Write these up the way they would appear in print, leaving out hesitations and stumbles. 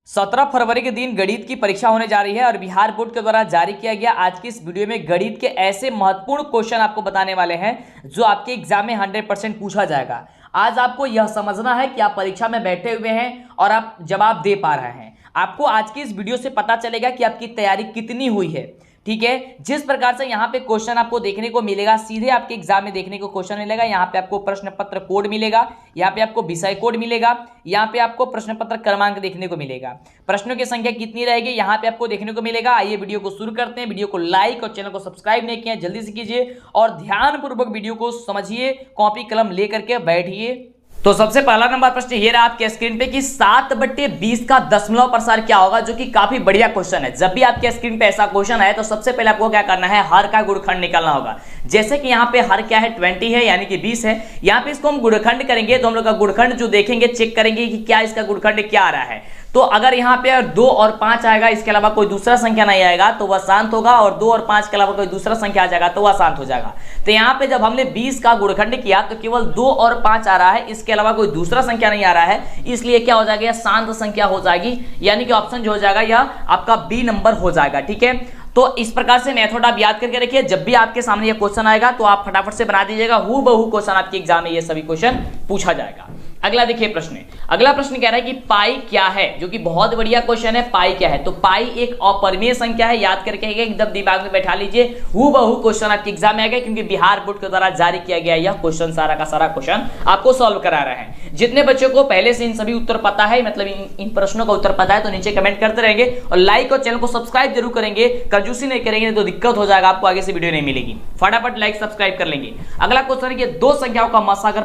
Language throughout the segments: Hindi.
17 फरवरी के दिन गणित की परीक्षा होने जा रही है और बिहार बोर्ड के द्वारा जारी किया गया आज की इस वीडियो में गणित के ऐसे महत्वपूर्ण क्वेश्चन आपको बताने वाले हैं जो आपके एग्जाम में 100% पूछा जाएगा। आज आपको यह समझना है कि आप परीक्षा में बैठे हुए हैं और आप जवाब दे पा रहे हैं। आपको आज की इस वीडियो से पता चलेगा कि आपकी तैयारी कितनी हुई है। ठीक है, जिस प्रकार से यहाँ पे क्वेश्चन आपको देखने को मिलेगा, सीधे आपके एग्जाम में देखने को क्वेश्चन मिलेगा। यहाँ पे आपको प्रश्न पत्र कोड मिलेगा, यहाँ पे आपको विषय कोड मिलेगा, यहाँ पे आपको प्रश्न पत्र क्रमांक देखने को मिलेगा। प्रश्नों की संख्या कितनी रहेगी यहाँ पे आपको देखने को मिलेगा। आइए वीडियो को शुरू करते हैं। वीडियो को लाइक और चैनल को सब्सक्राइब नहीं किया जल्दी से कीजिए और ध्यानपूर्वक वीडियो को समझिए, कॉपी कलम लेकर के बैठिए। तो सबसे पहला नंबर प्रश्न ये रहा आपके स्क्रीन पे कि 7/20 का दशमलव प्रसार क्या होगा, जो कि काफी बढ़िया क्वेश्चन है। जब भी आपके स्क्रीन पे ऐसा क्वेश्चन है तो सबसे पहले आपको क्या करना है, हर का गुणखंड निकालना होगा। जैसे कि यहाँ पे हर क्या है 20 है, यानी कि 20 है। यहाँ पे इसको हम गुणखंड करेंगे तो हम लोग का गुणखंड जो देखेंगे, चेक करेंगे कि क्या इसका गुणखंड क्या आ रहा है। तो अगर यहाँ पे 2 और 5 आएगा, इसके अलावा कोई दूसरा संख्या नहीं आएगा तो वह शांत होगा, और 2 और 5 के अलावा कोई दूसरा संख्या आ जाएगा तो वह शांत हो जाएगा। तो यहाँ पे जब हमने 20 का गुणखंड किया तो केवल 2 और 5 आ रहा है, इसके अलावा कोई दूसरा संख्या नहीं आ रहा है, इसलिए क्या हो जाएगा, शांत संख्या हो जाएगी। यानी कि ऑप्शन जो हो जाएगा यह आपका बी नंबर हो जाएगा। ठीक है, तो इस प्रकार से मेथड आप याद करके रखिए। जब भी आपके सामने ये क्वेश्चन आएगा तो आप फटाफट से बना दीजिएगा। हूबहू क्वेश्चन आपके एग्जाम में ये सभी क्वेश्चन पूछा जाएगा। अगला देखिए प्रश्न, अगला प्रश्न कह रहा है कि पाई क्या है, जो कि बहुत बढ़िया क्वेश्चन है। पाई क्या है, तो पाई एक अपरिमेय संख्या है। याद करके एकदम दिमाग में बैठा लीजिए। हूबहू क्वेश्चन आपके एग्जाम में आएगा, क्योंकि बिहार बोर्ड के द्वारा जारी किया गया यह क्वेश्चन सारा का सारा क्वेश्चन आपको सॉल्व करा रहा है। जितने बच्चों को पहले से इन सभी उत्तर पता है, मतलब इन प्रश्नों का उत्तर पता है, तो नीचे कमेंट करते रहेंगे और लाइक और चैनल को सब्सक्राइब जरूर करेंगे। कंजूसी नहीं करेंगे तो दिक्कत हो जाएगा, आपको आगे से वीडियो नहीं मिलेगी। फटाफट लाइक सब्सक्राइब कर लेंगे। अगला क्वेश्चन है कि दो संख्याओं का मसा अगर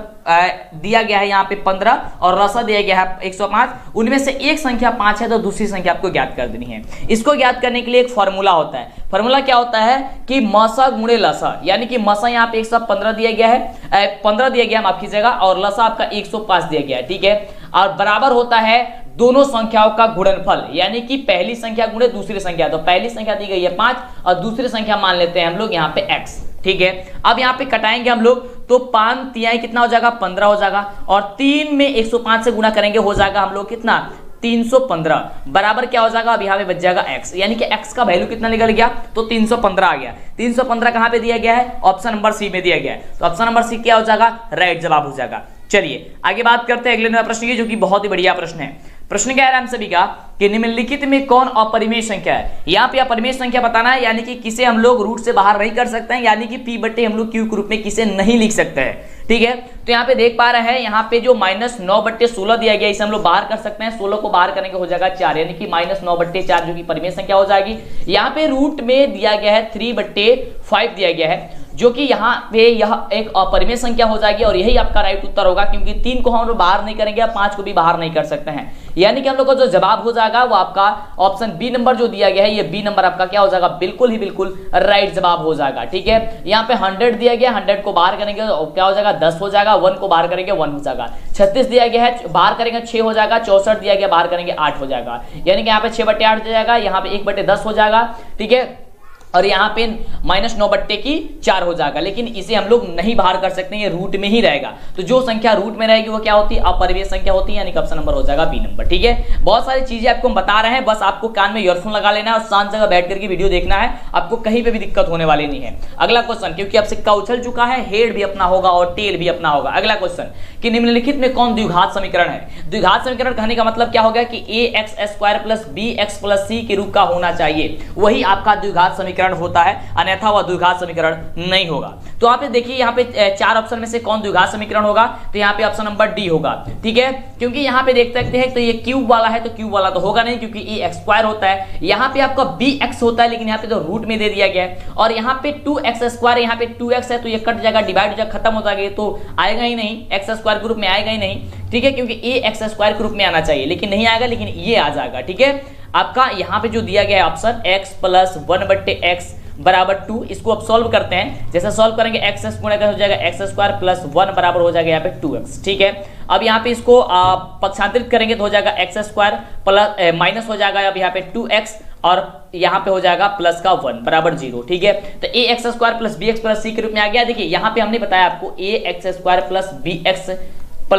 दिया गया है यहाँ पे 15 और रसा दिया गया है 105, उनमें से एक संख्या 5 है तो दूसरी संख्या आपको ज्ञात कर देनी है। इसको ज्ञात करने के लिए एक फॉर्मूला होता है। फॉर्मूला क्या होता है कि मसा गुणे लसा, यानी कि मसा यहाँ पे 115 दिया गया है, 15 दिया गया, माफ कीजिएगा, और लसा आपका 105 दिया गया है। ठीक है, और बराबर होता है दोनों संख्याओं का गुणनफल, यानी कि पहली संख्या गुणे दूसरी संख्या। तो पहली संख्या दी गई है 5 और दूसरी संख्या मान लेते हैं हम लोग यहाँ पे x। ठीक है, अब यहाँ पे कटाएंगे हम लोग तो 5 तिहाई कितना हो जाएगा, 15 हो जाएगा, और 3 में 105 से गुणा करेंगे हो जाएगा हम लोग कितना, 315, बराबर क्या हो जाएगा, अब यहाँ पे बच जाएगा x, यानी कि x का वैल्यू कितना निकल गया, तो 315 आ गया। 315 कहाँ पे दिया गया है, ऑप्शन नंबर सी में दिया गया है, तो ऑप्शन नंबर सी क्या हो जाएगा, राइट जवाब हो जाएगा। चलिए आगे बात करते हैं अगले प्रश्न की, जो कि बहुत ही बढ़िया प्रश्न है। प्रश्न क्या है हम सभी का कि निम्नलिखित में कौन अपरिमेय संख्या है। यहाँ पे अपरिमेय संख्या बताना है, यानी कि किसे हम लोग रूट से बाहर नहीं कर सकते हैं, यानी कि p बटे हम लोग q के रूप में किसे नहीं लिख सकते हैं। ठीक है, तो यहाँ पे देख पा रहे हैं, यहाँ पे जो -9/16 दिया गया, इसे हम लोग बाहर कर सकते हैं। 16 को बाहर करने के हो जाएगा 4, यानी कि -9/4 जो कि परिमेय संख्या हो जाएगी। यहाँ पे रूट में दिया गया है 3/5 दिया गया है, जो कि यहाँ पे यह एक अपरिमेय संख्या हो जाएगी, और यही आपका राइट उत्तर होगा, क्योंकि 3 को हम लोग बाहर नहीं करेंगे, 5 को भी बाहर नहीं कर सकते हैं। यानी कि हम लोग का जो जवाब हो जाएगा वो आपका ऑप्शन बी नंबर जो दिया गया है, ये बी नंबर आपका क्या हो जाएगा, बिल्कुल ही बिल्कुल राइट जवाब हो जाएगा। ठीक है, यहाँ पे 100 दिया गया, 100 को बाहर करेंगे तो क्या हो जाएगा, 10 हो जाएगा, 1 को बाहर करेंगे 1 हो जाएगा। 36 दिया गया है, बाहर करेंगे 6 हो जाएगा। 64 दिया गया, बाहर करेंगे 8 हो जाएगा, यानी कि यहाँ पे 6/8 दिया जाएगा, यहाँ पे 1/10 हो जाएगा। ठीक है, और यहाँ पे -9/4 हो जाएगा, लेकिन इसे हम लोग नहीं बाहर कर सकते, ये रूट में ही रहेगा। तो जो संख्या रूट में रहेगी वो क्या होती है, अपरिमेय संख्या होती है, यानी कि ऑप्शन नंबर हो जाएगा बी नंबर। ठीक है, बहुत सारी चीजें आपको हम बता रहे हैं, बस आपको कान में ईयरफोन लगा लेना है और शांत जगह बैठ करके वीडियो देखना है, आपको कहीं पे भी दिक्कत होने वाली नहीं है। अगला क्वेश्चन, क्योंकि अब सिक्का उछल चुका है, हेड भी अपना होगा और टेल भी अपना होगा। अगला क्वेश्चन कि निम्नलिखित में कौन द्विघात समीकरण है। द्विघात समीकरण कहने का मतलब क्या हो गया कि ax² + bx + c के रूप का होना चाहिए, वही आपका द्विघात समीकरण होता है, अन्यथा वह द्विघात समीकरण नहीं होगा। तो आप देखिए यहाँ पे 4 ऑप्शन में से कौन द्विघात समीकरण होगा, तो यहाँ पे ऑप्शन नंबर डी होगा। ठीक है, क्योंकि यहाँ पे देख सकते हैं तो ये क्यूब वाला है, तो क्यूब वाला तो होगा नहीं, क्योंकि ये x² होता है। यहाँ पे आपका bx होता है, लेकिन यहाँ पे तो रूट में दे दिया गया है, और यहाँ पे 2x², यहाँ पे 2x है, तो ये कट जाएगा, डिवाइड हो जाएगा, खत्म हो जाएगा, तो आएगा ही नहीं, x² के रूप में आएगा ही नहीं। ठीक है, क्योंकि ax² के रूप में आना चाहिए, लेकिन नहीं आएगा, लेकिन ये आ जाएगा। ठीक है, आपका यहाँ पे जो दिया गया है ऑप्शन x + 1/x = 2, इसको अब सॉल्व करते हैं। जैसे सॉल्व करेंगे x गुणा हो जाएगा x² + 1 बराबर हो जाएगा यहाँ पे 2x। ठीक है, अब यहाँ पे इसको पक्षांतरित करेंगे तो हो जाएगा x² प्लस माइनस हो जाएगा अब यहाँ पे 2x, और यहाँ पे हो जाएगा प्लस का 1 बराबर 0। ठीक है, तो ax² + bx + c के रूप में आ गया। देखिए यहाँ पे हमने बताया आपको ax² + bx +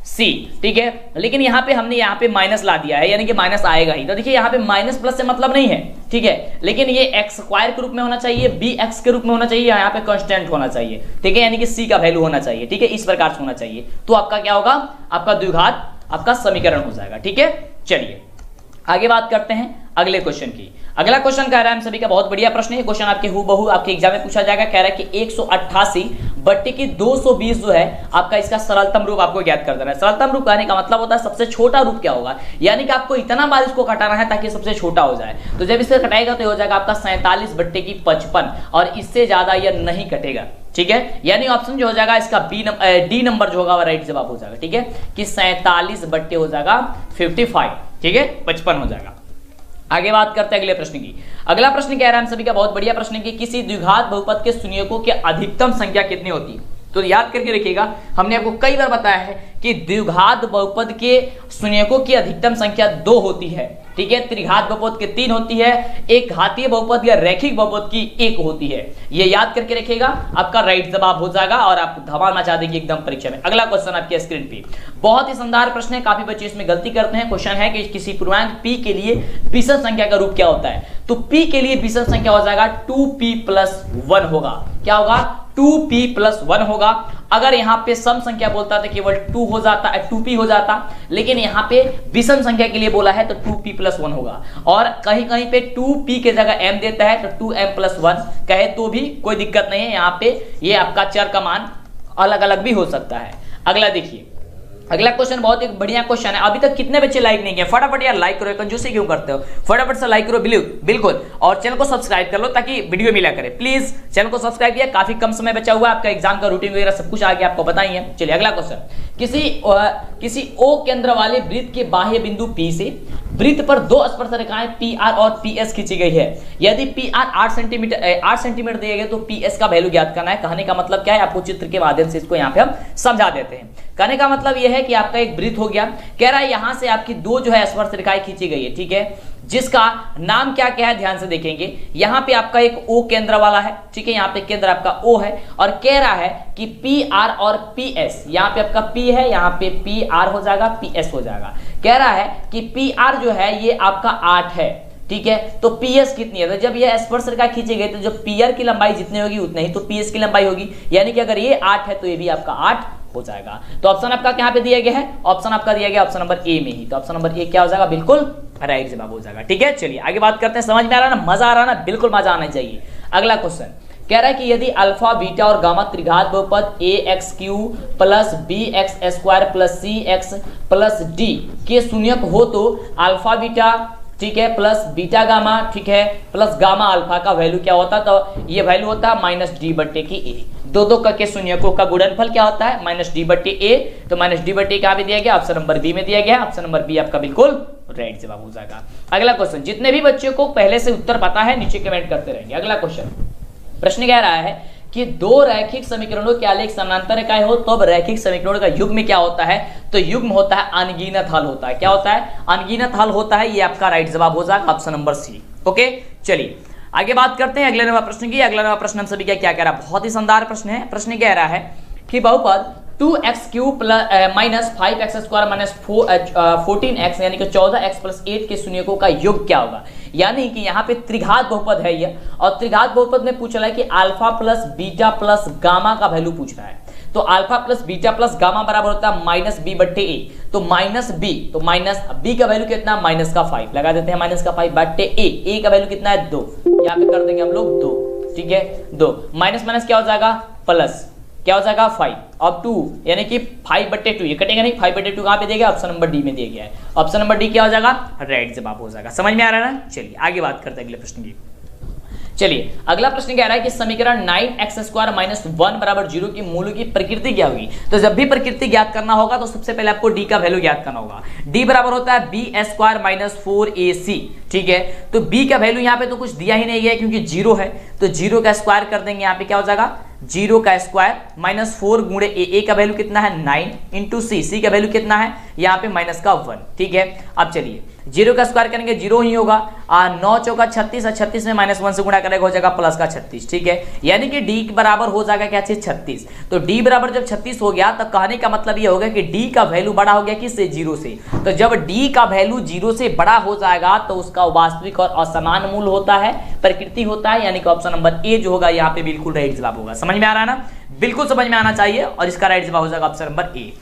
सी, ठीक है। लेकिन यहाँ पे हमने यहाँ पे माइनस ला दिया है, यानी कि माइनस आएगा ही। तो देखिए यहाँ पे माइनस प्लस से मतलब नहीं है, ठीक है, लेकिन ये एक्स स्क्वायर के रूप में होना चाहिए, बी एक्स के रूप में होना चाहिए, यहाँ पे कांस्टेंट होना चाहिए, ठीक है, यानी कि सी का वैल्यू होना चाहिए, ठीक है, इस प्रकार से होना चाहिए। तो आपका क्या होगा, आपका द्विघात आपका समीकरण हो जाएगा, ठीक है। चलिए आगे बात करते हैं अगले क्वेश्चन की। अगला क्वेश्चन कह रहा है, हम सभी का बहुत बढ़िया प्रश्न है, क्वेश्चन आपके हूबहू आपके एग्जाम में पूछा जाएगा। कह रहा है कि 188/220 जो है आपका, इसका सरलतम रूप आपको ज्ञात कर देना है। सरलतम रूप कहने का मतलब होता है सबसे छोटा रूप क्या होगा, यानी कि आपको इतना बार इसको घटाना है ताकि सबसे छोटा हो जाए। तो जब इसे घटाएगा तो हो जाएगा आपका 47/55, और इससे ज्यादा यह नहीं कटेगा, ठीक है। यानी ऑप्शन जो हो जाएगा इसका डी नंबर जो होगा वह राइट जवाब हो जाएगा, ठीक है, कि 47 हो जाएगा 55, ठीक है, 55 हो जाएगा। आगे बात करते हैं अगले प्रश्न की। अगला प्रश्न कह रहा है, हम सभी का बहुत बढ़िया प्रश्न है कि किसी द्विघात बहुपद के शून्यकों की अधिकतम संख्या कितनी होती है। तो याद करके रखिएगा, हमने आपको कई बार बताया है कि द्विघात बहुपद के शून्यकों की अधिकतम संख्या 2 होती है, ठीक है। त्रिघात बहुपद के 3 होती है, एक घातीय बहुपद या रैखिक बहुपद की 1 होती है। ये याद करके रखिएगा, आपका राइट जवाब हो जाएगा और आप धमाल मचा देंगे एकदम परीक्षा में। अगला क्वेश्चन आपके स्क्रीन पे बहुत ही शानदार प्रश्न है, काफी बच्चे इसमें गलती करते हैं। क्वेश्चन है कि किसी पूर्णांक p के लिए विषम संख्या का रूप क्या होता है। तो p के लिए विषम संख्या हो जाएगा 2p+1 होगा। क्या होगा, 2p+1 होगा। अगर यहाँ पे सम संख्या बोलता तो केवल 2 हो जाता, 2p हो जाता, लेकिन यहाँ पे विषम संख्या के लिए बोला है तो 2p+1 होगा। और कहीं कहीं पे 2p के जगह m देता है तो 2m+1 कहे तो भी कोई दिक्कत नहीं है। यहाँ पे ये आपका चर का मान अलग अलग भी हो सकता है। अगला देखिए, अगला क्वेश्चन बहुत एक बढ़िया क्वेश्चन है। अभी तक कितने बच्चे लाइक नहीं किए, फटाफट यार लाइक करो, कंजूसी क्यों करते हो, फटाफट से लाइक करो बिल्कुल, और चैनल को सब्सक्राइब कर लो ताकि वीडियो मिला करे। प्लीज चैनल को सब्सक्राइब किया, काफी कम समय बचा हुआ है, आपका एग्जाम का रूटीन वगैरह सब कुछ आगे आपको बताइए। चलिए अगला क्वेश्चन, किसी O केंद्र वाले वृत्त के बाह्य बिंदु P से वृत्त पर 2 स्पर्श रेखाएं PR और PS खींची गई है। यदि PR 8 सेंटीमीटर दिए गए तो PS का वैल्यू ज्ञात करना है। कहने का मतलब क्या है, आपको चित्र के माध्यम से इसको यहाँ पे हम समझा देते हैं। कहने का मतलब यह है कि आपका एक वृत्त हो गया, कह रहा है यहां से आपकी 2 जो है स्पर्श रेखाएं खींची गई है, ठीक है, जिसका नाम क्या क्या है ध्यान से देखेंगे। यहाँ पे आपका एक O केंद्र वाला है, ठीक है, यहाँ पे केंद्र आपका O है, और कह रहा है कि PR और PS, यहाँ पे आपका P है, यहाँ पे PR हो जाएगा, PS हो जाएगा। कह रहा है कि PR जो है ये आपका 8 है, ठीक है, तो PS कितनी है। तो जब ये स्पर्श रेखा खींची गई तो जो PR की लंबाई जितनी होगी उतनी ही तो PS की लंबाई होगी, यानी कि अगर ये 8 है तो ये भी आपका 8 हो जाएगा। तो ऑप्शन आपका यहाँ पे दिया गया है, ऑप्शन आपका दिया गया ऑप्शन नंबर ए में ही, तो ऑप्शन नंबर ए क्या हो जाएगा, बिल्कुल राइट जवाब हो जाएगा, ठीक है। चलिए आगे बात करते हैं, समझ में आ रहा है ना, मजा आ रहा है ना, बिल्कुल मजा आना चाहिए। अगला क्वेश्चन कह रहा है कि यदि अल्फा बीटा और गामा त्रिघात बहुपद ax³ + bx² + cx + d के शून्यक हो तो अल्फा बीटा, ठीक है, प्लस बीटा गामा, ठीक है, प्लस गामा अल्फा का वैल्यू क्या होता है, तो ये वैल्यू होता है -d/a। दो के शून्यकों का गुणनफल क्या होता है, -d/a। तो -d/a कहाँ पे दिया गया, ऑप्शन नंबर बी में दिया गया, ऑप्शन नंबर बी आपका बिल्कुल राइट जवाब हो जाएगा। अगला क्वेश्चन, जितने भी बच्चों को पहले से उत्तर पता है नीचे कमेंट करते रहेंगे। अगला क्वेश्चन, प्रश्न कह रहा है कि 2 रैखिक समीकरणों के आलेख समानांतर रेखाएं हो तो अब रैखिक समीकरणों का युग्म क्या होता है, तो युग्म होता है अनगिनत हल होता है। क्या होता है, अनगिनत हल होता है, ये आपका राइट जवाब हो जाएगा, ऑप्शन नंबर सी। ओके, चलिए आगे बात करते हैं अगले नंबर प्रश्न की। अगला नंबर प्रश्न हम सभी का क्या कह रहा है, बहुत ही शानदार प्रश्न है। प्रश्न कह रहा है कि बहुपद 2x³ - 5x² - 14x यानी कि 14x + 8 के शून्यकों का योग क्या होगा। यानी कि यहाँ पे त्रिघात बहुपद है ये, और त्रिघात बहुपद में पूछ रहा है कि alpha plus beta plus gamma का वैल्यू पूछ रहा है। तो alpha plus beta plus gamma बराबर होता है -b/a। तो -b, तो -b का वैल्यू कितना, -5 लगा देते हैं, -5/a। a का वैल्यू कितना है, 2, यहाँ पे कर देंगे हम लोग 2, ठीक है, 2 माइनस क्या हो जाएगा, प्लस क्या हो जाएगा 5, अब 2 यानी कि 5/2, ये कटेगा नहीं, 5/2 कहाँ पे दिया गया, ऑप्शन नंबर डी में दिया गया है, ऑप्शन नंबर डी क्या हो जाएगा, राइट जवाब हो जाएगा। समझ में आ रहा है ना। चलिए आगे बात करते हैं अगले प्रश्न की। चलिए अगला प्रश्न कह रहा है कि समीकरण 9x² - 1 = 0 की मूलों की प्रकृति क्या होगी। तो जब भी प्रकृति ज्ञात करना होगा तो सबसे पहले आपको d का वैल्यू ज्ञात करना होगा। d बराबर होता है b² - 4ac, ठीक है। तो b का वैल्यू यहाँ पे तो कुछ दिया ही नहीं है क्योंकि 0 है, तो 0 का स्क्वायर कर देंगे, यहाँ पे क्या हो जाएगा 0 का स्क्वायर -4 गुणे a का वैल्यू कितना है 9 × c का वैल्यू कितना है यहाँ पे -1, ठीक है। अब चलिए जीरो का स्क्वायर करेंगे जीरो ही होगा। 9 चौका 36 और 36 में -1 से गुणा करेगा हो जाएगा प्लस का 36, ठीक है। यानी कि डी बराबर हो जाएगा क्या चीज 36। तो डी बराबर जब 36 हो गया तो कहने का मतलब ये हो गया कि डी का वैल्यू बड़ा हो गया किससे, जीरो से। तो जब डी का वैल्यू जीरो से बड़ा हो जाएगा तो उसका वास्तविक और असमान मूल होता है, प्रकृति होता है, यानी कि ऑप्शन नंबर ए जो होगा यहाँ पे बिल्कुल राइट जवाब होगा। समझ में आ रहा है ना, बिल्कुल समझ में आना चाहिए और इसका राइट जवाब हो जाएगा ऑप्शन नंबर ए।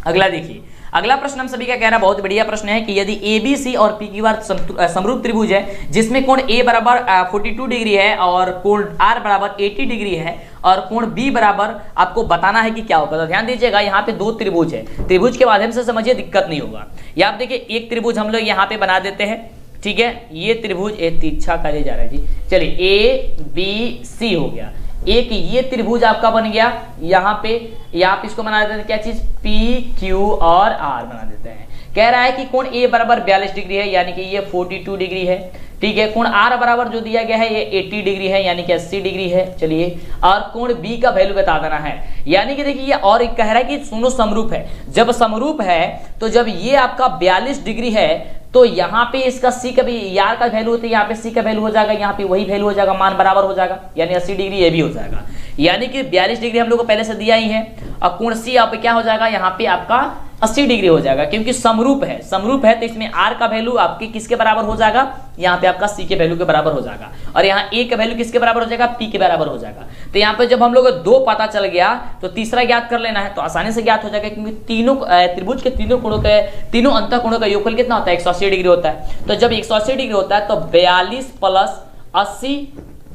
अगला देखिए, अगला प्रश्न हम सभी का कह रहा है, बहुत बढ़िया प्रश्न है कि यदि ए बी सी और पी क्यू आर समरूप त्रिभुज है जिसमें कोण ए बराबर 42 डिग्री है और कोण आर बराबर 80 डिग्री है और कोण बी बराबर आपको बताना है कि क्या होगा। तो ध्यान दीजिएगा, यहाँ पे दो त्रिभुज है, त्रिभुज के माध्यम से समझिए दिक्कत नहीं होगा। या आप देखिए एक त्रिभुज हम लोग यहाँ पे बना देते हैं, ठीक है। ये त्रिभुज तिरछा करे जा रहा है जी, चलिए ए बी सी हो गया। एक ये त्रिभुज आपका बन गया यहाँ पे, या आप इसको बना देते हैं क्या चीज, पी क्यू और आर बना देते हैं। कह रहा है कि कोण ए बराबर 42 डिग्री है यानी कि ये 42 डिग्री है, ठीक है। कोण आर बराबर जो दिया गया है ये 80 डिग्री है यानी कि 80 डिग्री है, चलिए। और कोण बी का वैल्यू बता देना है, यानी कि देखिए ये और एक कह रहा है कि सुनो समरूप है। जब समरूप है तो जब ये आपका 42 डिग्री है तो यहाँ पे इसका सी का भी आर का वैल्यू होता है, यहाँ पे सी का वैल्यू हो जाएगा, यहाँ पे वही वैल्यू हो जाएगा, मान बराबर हो जाएगा, यानी 80 डिग्री ये भी हो जाएगा। यानी कि 42 डिग्री हम लोग को पहले से दिया ही है और कोण सी आप क्या हो जाएगा, यहाँ पे आपका 80 डिग्री हो जाएगा क्योंकि समरूप है। समरूप है तो इसमें आर का वैल्यू आपके किसके बराबर हो जाएगा, यहाँ पे आपका सी के वैल्यू के बराबर हो जाएगा और यहाँ ए का वैल्यू किसके बराबर हो जाएगा, पी के बराबर हो जाएगा। तो यहाँ पे जब हम लोग दो पता चल गया तो तीसरा ज्ञात कर लेना है, तो आसानी से ज्ञात हो जाएगा क्योंकि तीनों त्रिभुज के तीनों कोणों के तीनों अंतःकोणों का योगफल कितना होता है, 180 डिग्री होता है। तो जब 180 डिग्री होता है तो 42 प्लस 80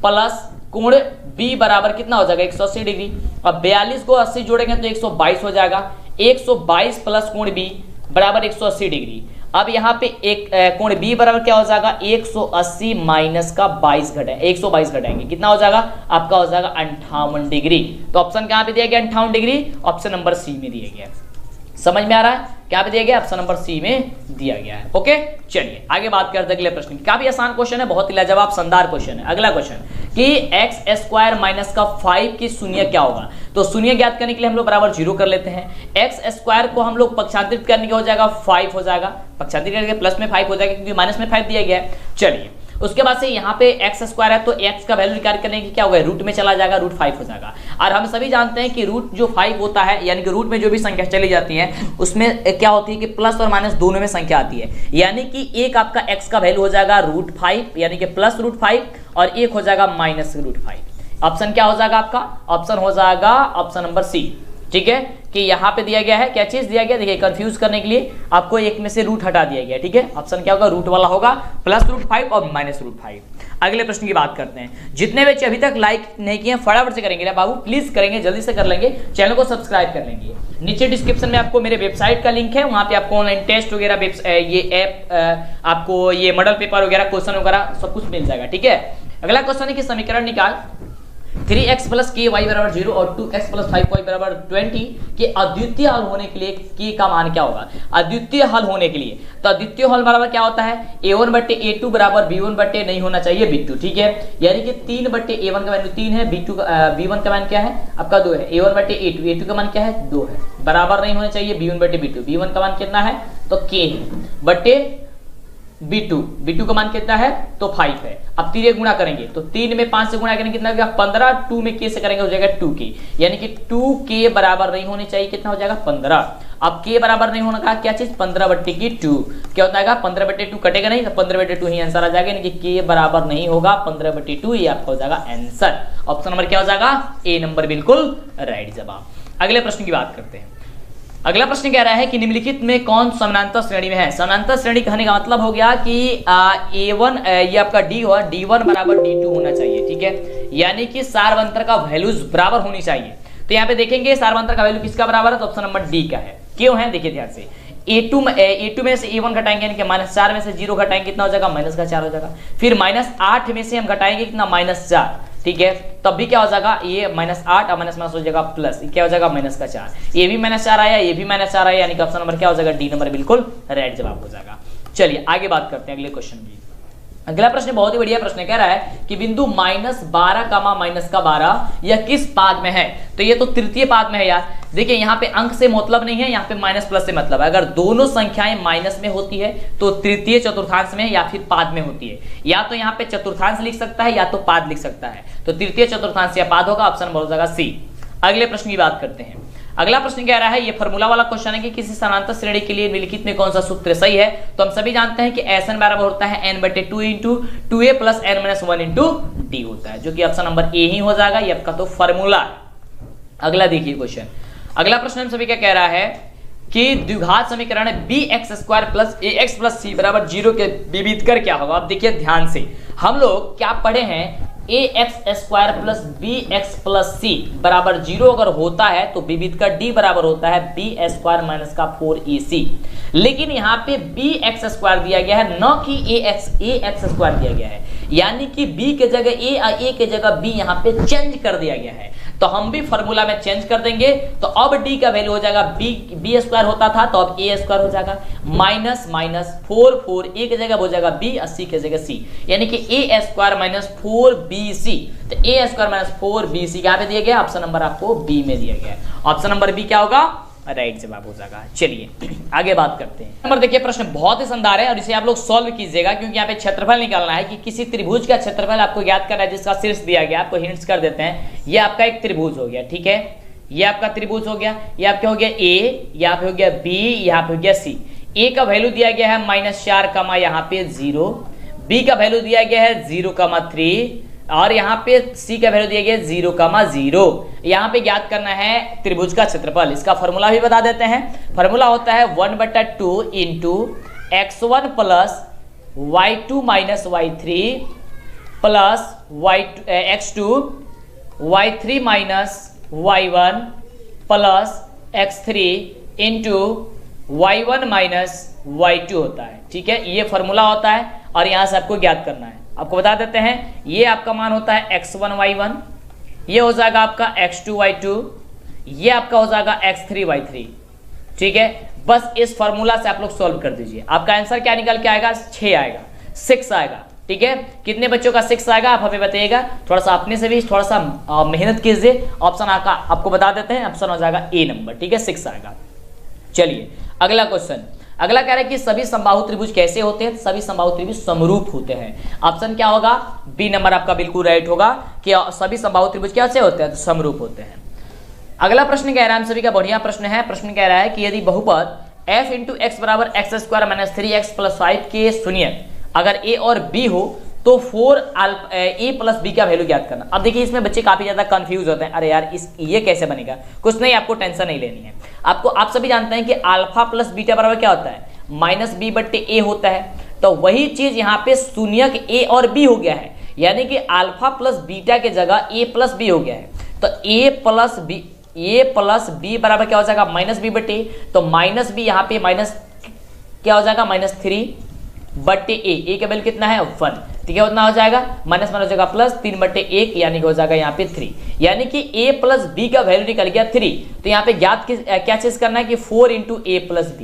प्लस कोण बी बराबर कितना हो जाएगा 180 डिग्री। अब 42 को 80 जोड़ेंगे तो 122 हो जाएगा। 122 प्लस कोण बी बराबर 180 डिग्री। अब यहाँ पे एक कोण बी बराबर क्या हो जाएगा, 180 माइनस का 22 घटाएंगे, 122 घटाएंगे, कितना हो जाएगा आपका हो जाएगा 58 डिग्री। तो ऑप्शन कहाँ पे दिया गया 58 डिग्री, ऑप्शन नंबर सी में दिया गया। समझ में आ रहा है, क्या पे दिया गया, ऑप्शन नंबर सी में दिया गया है। ओके, चलिए आगे बात करते हैं अगले प्रश्न की। काफी आसान क्वेश्चन है, बहुत ही लाजवाब शानदार क्वेश्चन है। अगला क्वेश्चन कि एक्स स्क्वायर माइनस का 5 की शून्य क्या होगा। तो शून्य ज्ञात करने के लिए हम लोग बराबर 0 कर लेते हैं। एक्स स्क्वायर को हम लोग पक्षांतरित करने के हो जाएगा 5 हो जाएगा, पक्षांतरित करके प्लस में 5 हो जाएगा क्योंकि माइनस में 5 दिया गया है। चलिए उसके बाद से यहाँ पे एक्स स्क्वायर है तो एक्स का वैल्यू निकाल करने की क्या होगा, रूट में चला जाएगा, रूट 5 हो जाएगा। और हम सभी जानते हैं कि रूट जो 5 होता है यानी कि रूट में जो भी संख्या चली जाती है उसमें क्या होती है कि प्लस और माइनस दोनों में संख्या आती है। यानी कि एक आपका एक्स का वैल्यू हो जाएगा रूट 5 यानी कि प्लस रूट 5 और एक हो जाएगा माइनस रूट 5। ऑप्शन क्या हो जाएगा आपका, ऑप्शन हो जाएगा ऑप्शन नंबर सी। ठीक है कि यहाँ पे दिया गया है क्या चीज दिया गया, देखिए कंफ्यूज करने के लिए आपको एक में से रूट हटा दिया गया। ठीक है, ऑप्शन क्या होगा, रूट वाला होगा, प्लस रूट 5 और माइनस रूट 5। अगले प्रश्न की बात करते हैं। जितने बच्चे अभी तक लाइक नहीं किए फटाफट से करेंगे ना बाबू, प्लीज करेंगे, जल्दी से कर लेंगे, चैनल को सब्सक्राइब कर लेंगे। नीचे डिस्क्रिप्शन में आपको मेरे वेबसाइट का लिंक है, वहां पे आपको ऑनलाइन टेस्ट वगैरह ये ऐप आपको ये मॉडल पेपर वगैरह क्वेश्चन वगैरह सब कुछ मिल जाएगा। ठीक है, अगला क्वेश्चन है कि समीकरण निकाल 3x प्लस के वाई बराबर 0 और 2x प्लस 5y बराबर 20 के अद्वितीय हल होने के लिए के का मान क्या होगा। अद्वितीय हल होने के लिए तो अद्वितीय हल बराबर क्या होता है, a1 बट्टे a2 बराबर b1 बट्टे नहीं होना चाहिए b2। ठीक है, यानी कि 3 बट्टे a1 का वैल्यू 3 है, b1 का मान क्या है आपका 2 है, a1 बट्टे a2 का मान क्या है 2 है, बराबर नहीं होना चाहिए b1 बट्टे b2। b1 का मान कितना है तो k है बट्टे b2 का मान कितना है तो 5 है। अब 3 गुणा करेंगे तो 3 में 5 से गुणा करेंगे कितना हो जाएगा 15, 2 में k से करेंगे हो जाएगा 2k, यानी कि 2k बराबर नहीं होनी चाहिए, कितना हो जाएगा 15। अब k बराबर नहीं होना का क्या चीज 15 बट्टे की 2 क्या होता है 15 बट्टे 2 कटेगा नहीं तो 15 बट्टे 2 ही आंसर आ जाएगा, यानी कि k बराबर नहीं होगा 15 बट्टे 2 ये आपका हो जाएगा आंसर। ऑप्शन नंबर क्या हो जाएगा ए नंबर बिल्कुल राइट जवाब। अगले प्रश्न की बात करते हैं। अगला प्रश्न कह रहा है कि निम्नलिखित में कौन समानांतर श्रेणी में है। समानांतर श्रेणी कहने का मतलब हो गया कि A1 ये आपका D हो, D1 बराबर D2 होना चाहिए। ठीक है, यानी कि सार्वंतर का वैल्यूज बराबर होनी चाहिए। तो यहाँ पे देखेंगे सार्वंतर का वैल्यू किसका बराबर है तो ऑप्शन नंबर डी का है। क्यों है देखिए ध्यान से, A2 में से A1 घटाएंगे यानी कि -4 में से 0 घटाएंगे कितना हो जाएगा -4 हो जाएगा, फिर -8 में से हम घटाएंगे कितना -4। ठीक है, तब भी क्या हो जाएगा ये -8 और माइनस हो जाएगा प्लस, क्या हो जाएगा -4। ये भी -4 आया, ये भी -4 आया, यानी कि ऑप्शन नंबर क्या हो जाएगा डी नंबर बिल्कुल राइट जवाब हो जाएगा। चलिए आगे बात करते हैं अगले क्वेश्चन की। अगला प्रश्न बहुत ही बढ़िया प्रश्न कह रहा है कि बिंदु -12, यह किस पाद में है? तो ये तो तृतीय पाद में है यार। देखिए यहाँ पे अंक से मतलब नहीं है, यहाँ पे माइनस प्लस से मतलब है। अगर दोनों संख्याएं माइनस में होती है तो तृतीय चतुर्थांश में या फिर पाद में होती है। या तो यहाँ पे चतुर्थांश लिख सकता है या तो पाद लिख सकता है। तो तृतीय चतुर्थांश या पाद होगा, ऑप्शन हो जाएगा सी। अगले प्रश्न की बात करते हैं। अगला प्रश्न कह रहा है, ये फॉर्मूला वाला क्वेश्चन है कि किसी समानांतर श्रेणी के लिए निम्नलिखित में कौन सा सूत्र सही है? तो हम सभी जानते हैं कि Sn बराबर होता है n/2 into 2a plus n-1 into d होता है, जो कि ऑप्शन नंबर ए ही हो जाएगा। ये आपका तो फॉर्मूला है। अगला देखिए क्वेश्चन। अगला प्रश्न हम सभी क्या कह रहा है कि द्विघात समीकरण bx² plus ax plus c बराबर 0 के विविध कर क्या होगा? अब देखिए ध्यान से, हम लोग क्या पढ़े हैं, ax² plus bx plus c बराबर 0 अगर होता है तो विविध का d बराबर होता है b² माइनस का 4ac। लेकिन यहाँ पे bx² दिया गया है, न कि ax² दिया गया है, यानी कि b के जगह a और a के जगह b यहाँ पे चेंज कर दिया गया है। तो हम भी फॉर्मूला में चेंज कर देंगे, तो अब d का वैल्यू हो जाएगा b² होता था तो अब a² हो जाएगा, माइनस माइनस 4 a की जगह हो जाएगा b और c की जगह c, यानी कि a² माइनस 4bc। तो a² माइनस 4bc यहाँ पे दिया गया, ऑप्शन नंबर आपको बी में दिया गया है। ऑप्शन नंबर बी क्या होगा? राइट जवाब हो जाएगा। चलिए आगे बात करते हैं। नंबर देखिए, प्रश्न बहुत ही शानदार है और इसे आप लोग सॉल्व कीजिएगा, क्योंकि यहाँ पे क्षेत्रफल निकालना है कि किसी त्रिभुज का क्षेत्रफल आपको ज्ञात करना है जिसका शीर्ष दिया गया। आपको हिंट्स कर देते हैं। ये आपका एक त्रिभुज हो गया, ठीक है, ये आपका त्रिभुज हो गया। ये आपका हो गया ए, यहाँ पे हो गया बी, यहाँ पे हो गया सी। ए का वैल्यू दिया गया है -4, यहाँ पे 0। बी का वैल्यू दिया गया है 0,3 और यहाँ पे सी का वैल्यू दिया गया 0,0। यहाँ पे ज्ञात करना है त्रिभुज का क्षेत्रफल। इसका फॉर्मूला भी बता देते हैं। फॉर्मूला होता है 1/2 into x1 plus y2 minus y3 plus x2 y3 minus y1 plus x3 into y1 minus y2 होता है, ठीक है। ये फॉर्मूला होता है और यहाँ से आपको ज्ञात करना है। आपको बता देते हैं, ये आपका मान होता है x1 y1, ये हो जाएगा आपका x2 y2, ये आपका हो जाएगा x3 y3, ठीक है। बस इस फॉर्मूला से आप लोग सॉल्व कर दीजिए। आपका आंसर क्या निकल के आएगा? 6 आएगा, 6 आएगा, ठीक है। कितने बच्चों का 6 आएगा आप हमें बताइएगा। थोड़ा सा अपने से भी थोड़ा सा मेहनत कीजिए। ऑप्शन आपको बता देते हैं, ऑप्शन हो जाएगा ए नंबर, ठीक है, 6 आएगा। चलिए अगला क्वेश्चन। अगला कह रहा है कि सभी समबाहु त्रिभुज कैसे होते हैं? सभी समबाहु त्रिभुज समरूप होते हैं। ऑप्शन क्या होगा? बी नंबर आपका बिल्कुल राइट होगा कि सभी समबाहु त्रिभुज कैसे होते हैं? तो समरूप होते हैं। अगला प्रश्न कह रहा है, हम सभी का बढ़िया प्रश्न है। प्रश्न कह रहा है कि यदि बहुपद f इंटू एक्स बराबर x² माइनस 3x प्लस 5 के शून्य अगर a और b हो तो 4a प्लस b का वैल्यू ज्ञात करना। अब देखिए इसमें बच्चे काफी ज्यादा कंफ्यूज होते हैं, अरे यार ये कैसे बनेगा? कुछ नहीं, आपको टेंशन नहीं लेनी है। आप सभी जानते हैं कि अल्फा प्लस बीटा बराबर क्या होता है? -b/a होता है। तो वही चीज यहाँ पे शून्यक a और b हो गया है, यानी कि अल्फा प्लस बीटा के जगह a प्लस b हो गया है। तो a प्लस b बराबर क्या हो जाएगा? -b/a। तो माइनस b यहाँ पे माइनस क्या हो जाएगा? -3/a। का वैल्यू कितना है? 1, ठीक है। उतना हो जाएगा, माइनस हो जाएगा प्लस 3/1, यानी कि हो जाएगा यहाँ पे 3, यानी कि a प्लस b का वैल्यू निकल गया 3। तो यहाँ पे ज्ञात क्या चीज करना है कि 4 इंटू a प्लस b,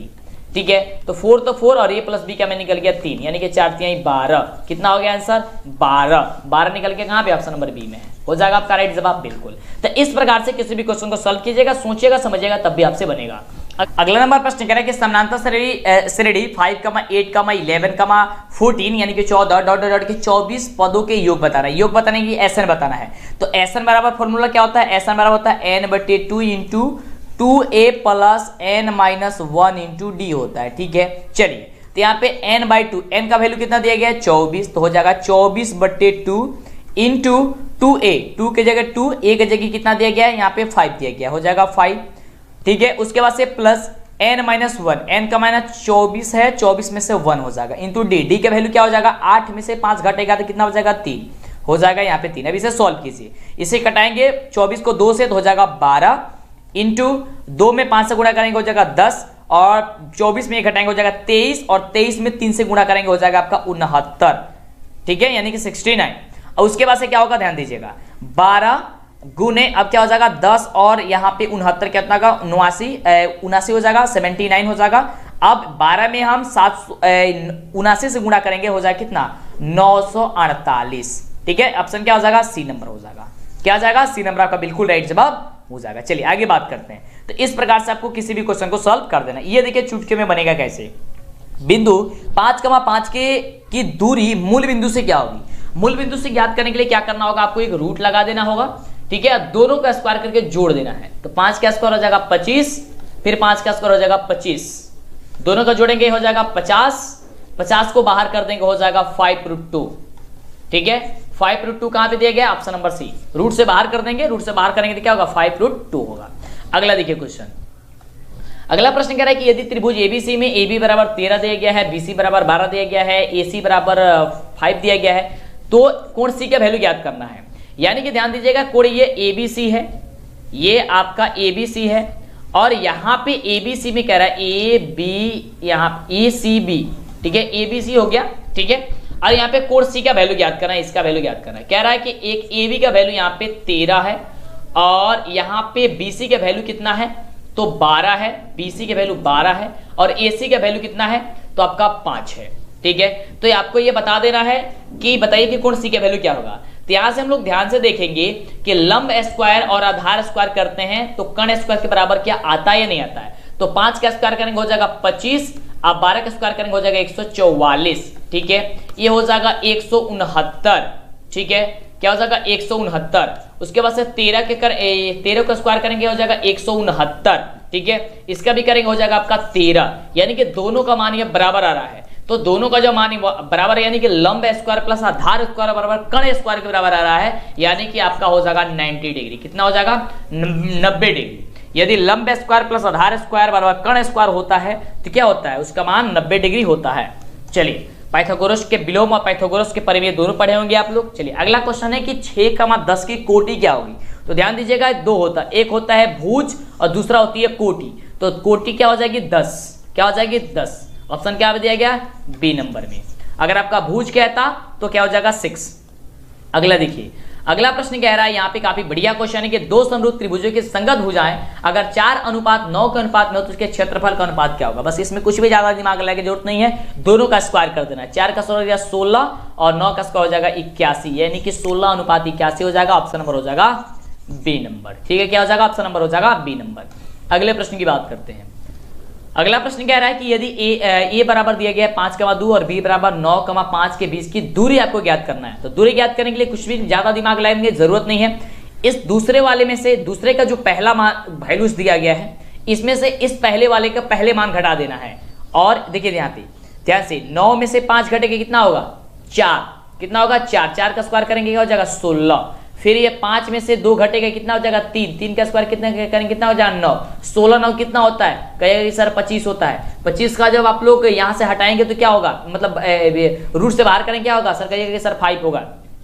ठीक है। तो 4 तो 4 और a प्लस b का में निकल गया 3, यानी कि 4 3 12। कितना हो गया आंसर? 12 निकल के कहाँ पे? ऑप्शन नंबर बी में है। हो जाएगा आपका राइट जवाब बिल्कुल। तो इस प्रकार से किसी भी क्वेश्चन को सॉल्व कीजिएगा, सोचिएगा, समझिएगा, तब भी आपसे बनेगा। अगला नंबर प्रश्न कह रहा है कि समानांतर श्रेणी 5, 8, 11, 14 यानी कि 14 डॉट के 24 पदों के योग बताना है। योग बताने की SN बताना है। तो SN बराबर फॉर्मूला क्या होता है? SN बराबर होता है n/2 into 2a plus n-1 into d होता है, ठीक है। चलिए तो यहाँ पे n/2, n का वैल्यू कितना दिया गया है? 24। तो हो जाएगा 24/2 इंटू 2a, 2 की जगह 2, a की जगह कितना दिया गया है? यहाँ पे 5 दिया गया, हो जाएगा 5, ठीक है। उसके बाद से प्लस n-1, n का माइनस 24 है, 24 में से 1 हो जाएगा इंटू d का वैल्यू क्या हो जाएगा? 8 में से 5 घटेगा तो कितना हो जाएगा? 3 हो जाएगा यहाँ पे 3। अब इसे सॉल्व कीजिए, इसे कटाएंगे 24 को 2 से तो हो जाएगा 12 इंटू 2 में 5 से गुणा करेंगे हो जाएगा 10 और 24 में घटाएंगे हो जाएगा 23 और 23 में 3 से गुणा करेंगे हो जाएगा आपका 69, ठीक है, यानी कि 69। और उसके बाद से क्या होगा? ध्यान दीजिएगा, 12 गुने अब क्या हो जाएगा? 10 और यहाँ पे 69 कितना का? 79 हो जाएगा, 79 हो जाएगा। अब 12 में हम 779 से गुणा करेंगे, हो जाएगा कितना 948। ठीक है, ऑप्शन क्या हो जाएगा, सी नंबर हो जाएगा। क्या हो जाएगा, सी नंबर आपका बिल्कुल राइट जवाब हो जाएगा। चलिए आगे बात करते हैं। तो इस प्रकार से आपको किसी भी क्वेश्चन को सॉल्व कर देना। ये देखिए चुटकी में बनेगा कैसे, बिंदु 5,5 की दूरी मूल बिंदु से क्या होगी। मूल बिंदु से ज्ञात करने के लिए क्या करना होगा, आपको एक रूट लगा देना होगा। ठीक है, दोनों का स्क्वायर करके जोड़ देना है। तो 5 का स्क्वायर हो जाएगा 25, फिर 5 का स्क्वायर हो जाएगा 25, दोनों का जोड़ेंगे हो जाएगा 50, 50 को बाहर कर देंगे हो जाएगा 5√2। ठीक है, 5√2 कहां पे दिया गया, ऑप्शन नंबर सी। रूट से बाहर कर देंगे, रूट से बाहर करेंगे तो क्या होगा 5√2 होगा। अगला देखिए क्वेश्चन, अगला प्रश्न कह रहा है कि यदि त्रिभुज एबीसी में AB बराबर 13 दिया गया है, BC बराबर 12 दिया गया है, AC बराबर 5 दिया गया है, तो कोण C का वैल्यू ज्ञात करना है। यानी कि ध्यान दीजिएगा, कोण ये ABC है, ये आपका ABC है, और यहां पे ABC में कह रहा है AB, यहां ACB। ठीक है, ABC हो गया। ठीक है, और यहाँ पे कोण C का वैल्यू ज्ञात करना है, इसका वैल्यू ज्ञात करना है। कह रहा है कि एक AB का वैल्यू यहाँ पे 13 है, और यहाँ पे BC का वैल्यू कितना है, तो 12 है। BC का वैल्यू 12 है, और AC का वैल्यू कितना है, तो आपका 5 है। ठीक है, तो आपको ये बता देना है कि बताइए कि कोण C का वैल्यू क्या होगा। तो यहां से हम लोग ध्यान से देखेंगे कि लंब स्क्वायर और आधार स्क्वायर करते हैं तो कर्ण स्क्वायर के बराबर क्या आता है या नहीं आता है। तो 5 का स्क्वायर करेंगे हो जाएगा 25, आप 12 का स्क्वायर करेंगे हो जाएगा 144। ठीक है, ये हो जाएगा 169। ठीक है, क्या हो जाएगा 169। उसके बाद से 13 का स्क्वायर करेंगे हो जाएगा 169। ठीक है, इसका भी करेंगे हो जाएगा आपका 13, यानी कि दोनों का मान ये बराबर आ रहा है। तो दोनों का जो मान बराबर है, यानी कि लंब स्क्वायर प्लस आधार स्क्वायर बराबर कर्ण स्क्वायर के बराबर आ रहा है, यानी कि आपका हो जाएगा 90 डिग्री। कितना हो जाएगा, 90 डिग्री। यदि लंब स्क्वायर प्लस आधार स्क्वायर बराबर कर्ण स्क्वायर होता है तो क्या होता है, उसका मान 90 डिग्री होता है। चलिए, पाइथागोरस के विलोम और पाइथागोरस के परिमेय दोनों पढ़े होंगे आप लोग। चलिए अगला क्वेश्चन है कि 6,10 की कोटि क्या होगी। तो ध्यान दीजिएगा, दो होता है, एक होता है भुज और दूसरा होती है कोटि। तो कोटि क्या हो जाएगी 10, क्या हो जाएगी 10। ऑप्शन क्या दिया गया, बी नंबर में। अगर आपका भुज कहता तो क्या हो जाएगा 6। अगला देखिए, अगला प्रश्न कह रहा है, यहाँ पे काफी बढ़िया क्वेश्चन है कि दो समरूप त्रिभुजों की संगत भुजाएं अगर 4:9 के अनुपात में हो तो उसके क्षेत्रफल का अनुपात क्या होगा। बस इसमें कुछ भी ज्यादा दिमाग लगाने की जरूरत नहीं है, दोनों का स्क्वायर कर देना है। 4 का स्क्वायर हो जाएगा 16 और 9 का स्क्वायर हो जाएगा 81, यानी कि 16:81 हो जाएगा। ऑप्शन नंबर हो जाएगा बी नंबर। ठीक है, क्या हो जाएगा, ऑप्शन नंबर हो जाएगा बी नंबर। अगले प्रश्न की बात करते हैं। अगला प्रश्न कह रहा है कि यदि ए बराबर दिया गया है 5,2 और बी बराबर 9,5 के बीच की दूरी आपको ज्ञात करना है। तो दूरी ज्ञात करने के लिए कुछ भी ज्यादा दिमाग लगाने की जरूरत नहीं है। इस दूसरे वाले में से दूसरे का जो पहला मान वैल्यूज दिया गया है, इसमें से इस पहले वाले का पहले मान घटा देना है। और देखिए ध्यान से 9 में से 5 घटेगा कितना होगा, 4। कितना होगा 4, 4 का स्क्वायर करेंगे क्या हो जाएगा 16। फिर ये 5 में से 2 घटेगा कितना हो जाएगा 3, 3 का स्क्वायर कितना करेंगे कितना हो जाएगा 9। 16 9 कितना होता है, कहेगा सर 25 होता है। 25 का जब आप लोग यहाँ से हटाएंगे तो क्या होगा, मतलब रूट से बाहर करेंगे क्या होगा, सर कहिएगा कि सर 5 होगा।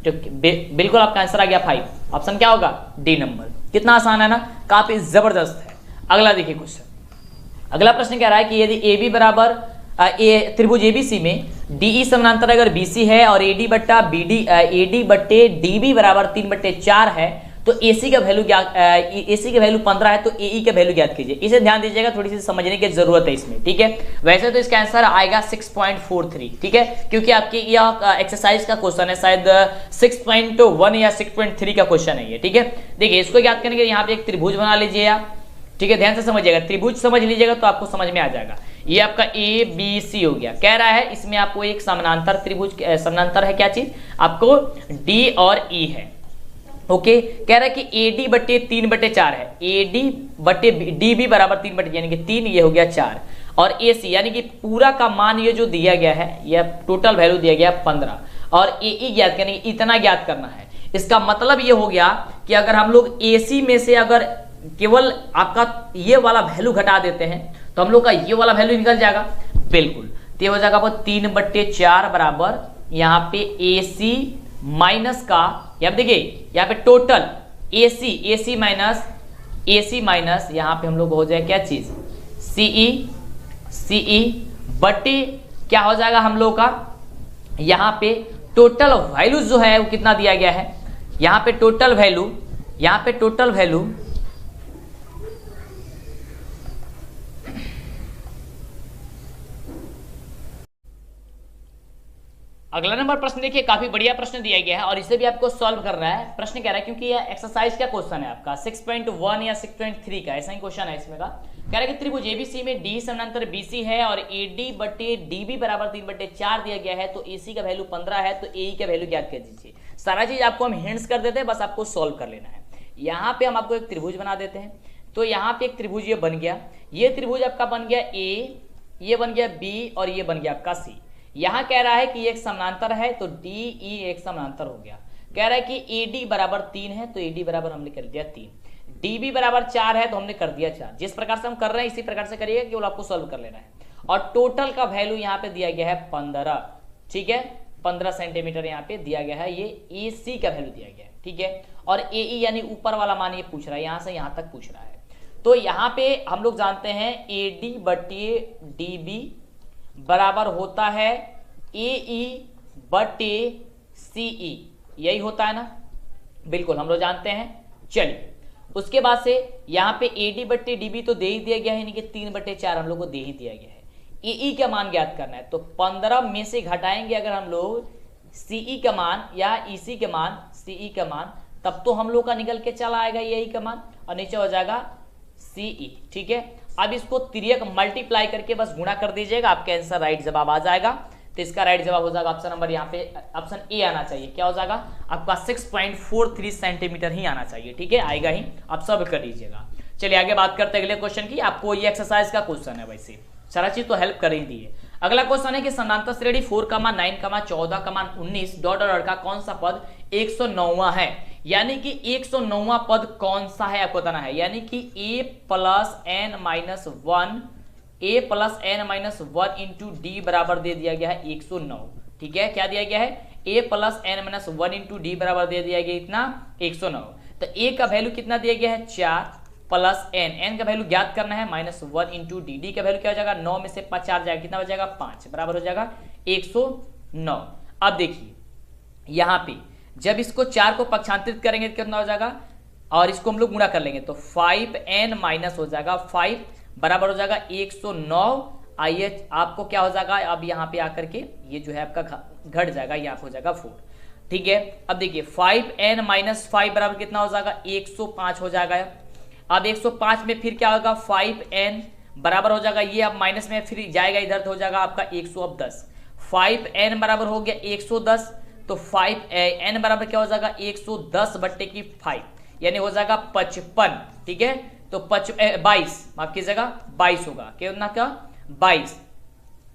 तो बिल्कुल आपका आंसर आ गया 5। ऑप्शन क्या होगा, डी नंबर। कितना आसान है ना, काफी जबरदस्त है। अगला देखिए क्वेश्चन, अगला प्रश्न कह रहा है कि यदि ए बी बराबर त्रिभुज एबीसी में डीई समानांतर अगर बीसी है और एडी बट्टा बीडी एडी बट्टे डीबी बराबर 3/4 है तो एसी का वैल्यू क्या, एसी का वैल्यू 15 है तो एई का वैल्यू ज्ञात कीजिए। इसे ध्यान दीजिएगा, थोड़ी सी समझने की जरूरत है इसमें। ठीक है, वैसे तो इसका आंसर आएगा 6.43। ठीक है, क्योंकि आपकी यह एक्सरसाइज का क्वेश्चन है, शायद 6.1 या 6.3 का क्वेश्चन है ये। ठीक है, देखिए इसको ज्ञात करने के लिए यहाँ पे एक त्रिभुज बना लीजिए आप। ठीक है, ध्यान से समझिएगा, त्रिभुज समझ लीजिएगा तो आपको समझ में आ जाएगा। ये आपका ए बी सी हो गया। कह रहा है इसमें आपको एक समानांतर त्रिभुज, समानांतर है क्या चीज, आपको डी और ई है। ओके, कह रहा है कि एडी बट्टे 3/4 है, एडी बट्टे डी बी बराबर 3/, यानी कि 3, ये हो गया 4, और ए सी यानी कि पूरा का मान ये जो दिया गया है, यह टोटल वैल्यू दिया गया 15, और ए ई ज्ञात करने, इतना ज्ञात करना है। इसका मतलब ये हो गया कि अगर हम लोग ए सी में से अगर केवल आपका ये वाला वैल्यू घटा देते हैं तो हम लोग का ये वाला वैल्यू निकल जाएगा। बिल्कुल, तो ये हो जाएगा 3/4 बराबर यहाँ पे ए सी माइनस का, यहाँ देखिए यहाँ पे टोटल ए सी माइनस यहाँ पे हम लोग हो जाए क्या चीज सीई बट्टे क्या हो जाएगा हम लोग का, यहाँ पे टोटल वैल्यू जो है वो कितना दिया गया है, यहाँ पे टोटल वैल्यू अगला नंबर प्रश्न देखिए, काफी बढ़िया प्रश्न दिया गया है और इसे भी आपको सॉल्व करना है। प्रश्न कह रहा है, क्योंकि यह एक्सरसाइज का क्वेश्चन है आपका 6.1 या 6.3 का, ऐसा ही क्वेश्चन है इसमें का। कह रहा है कि त्रिभुज एबीसी में डी समानांतर बीसी है और एडी बटे डीबी बराबर 3/4 दिया गया है, तो एसी का वैल्यू 15 है, तो एई का वैल्यू ज्ञात कर दीजिए। सारा चीज आपको हम हिंट्स कर देते हैं, बस आपको सॉल्व कर लेना है। यहाँ पे हम आपको एक त्रिभुज बना देते हैं, तो यहाँ पे एक त्रिभुज ये बन गया, ये त्रिभुज आपका बन गया ए, ये बन गया बी और ये बन गया आपका सी। यहां कह रहा है कि एक समानांतर है, तो डी ई एक समानांतर हो गया। कह रहा है कि एडी बराबर 3 है, तो एडी बराबर हमने कर दिया 3, डीबी बराबर 4 है, तो हमने कर दिया 4। जिस प्रकार से हम कर रहे हैं इसी प्रकार से करिएगा, केवल आपको सॉल्व कर लेना है। और टोटल का वैल्यू यहाँ पे दिया गया है 15, ठीक है, 15 सेंटीमीटर यहाँ पे दिया गया है। ये ए सी का वैल्यू दिया गया है, ठीक है। और ए ई यानी ऊपर वाला मान ये पूछ रहा है, यहां से यहां तक पूछ रहा है। तो यहाँ पे हम लोग जानते हैं एडी बटे डीबी बराबर होता है एई बटे सीई, यही होता है ना, बिल्कुल हम लोग जानते हैं। चलिए उसके बाद से यहाँ पे एडी बटे डीबी तो दे ही दिया गया है, यानी कि 3/4 हम लोग को दे ही दिया गया है। एई का मान ज्ञात करना है, तो 15 में से घटाएंगे अगर हम लोग सीई का मान या ईसी के मान, सीई का मान, तब तो हम लोग का निकल के चला आएगा एई का मान और नीचे हो जाएगा सीई, ठीक है। अब इसको तिर्यक मल्टीप्लाई करके बस गुणा कर दीजिएगा, आपका आंसर राइट जवाब आ जाएगा। तो इसका राइट जवाब हो जाएगा ऑप्शन नंबर, यहाँ पे ऑप्शन ए आना चाहिए। क्या हो जाएगा आपका 6.43 सेंटीमीटर ही आना चाहिए, ठीक है, आएगा ही, आप सब कर लीजिएगा। चलिए आगे बात करते हैं अगले क्वेश्चन की। आपको ये एक्सरसाइज का क्वेश्चन है, वैसे सारा चीज तो हेल्प कर ही दी है। अगला क्वेश्चन है कि समानांतर श्रेणी 4, 9, 14, 19 डॉट डॉट का कौन सा पद 109वां है, यानी कि 109वां पद कौन सा है आपको बताना है। यानी कि a plus n minus 1 into D बराबर दे दिया गया है 109, ठीक है। क्या दिया गया है, a plus n minus 1 into D बराबर दे दिया गया इतना 109। तो a का वैल्यू कितना दिया गया है 4 प्लस n का वैल्यू ज्ञात करना है -1 इंटू डी का वैल्यू क्या हो जाएगा, 9 में से 5 4 जाएगा, कितना बचेगा 5, बराबर हो जाएगा 109। अब देखिए यहाँ पे जब इसको 4 को पक्षांतरित करेंगे तो कितना हो जाएगा, और इसको हम लोग गुणा कर लेंगे तो 5n माइनस हो जाएगा 5 बराबर हो जाएगा 109। आइए आपको क्या हो जाएगा, अब यहाँ पे आकर के ये जो है आपका घट जाएगा, यहाँ पे हो जाएगा 4, ठीक है। अब देखिए 5n माइनस 5 बराबर कितना हो जाएगा 105 हो जाएगा। अब 105 में फिर क्या होगा 5n बराबर हो जाएगा, ये अब माइनस में फिर जाएगा इधर, तो हो जाएगा आपका 110। 5n बराबर हो गया 110, तो 5n बराबर क्या हो जाएगा 110 बट्टे की 5, यानी हो जाएगा 55, ठीक है। तो 22 माफ कीजिएगा 22 होगा, कितना का 22,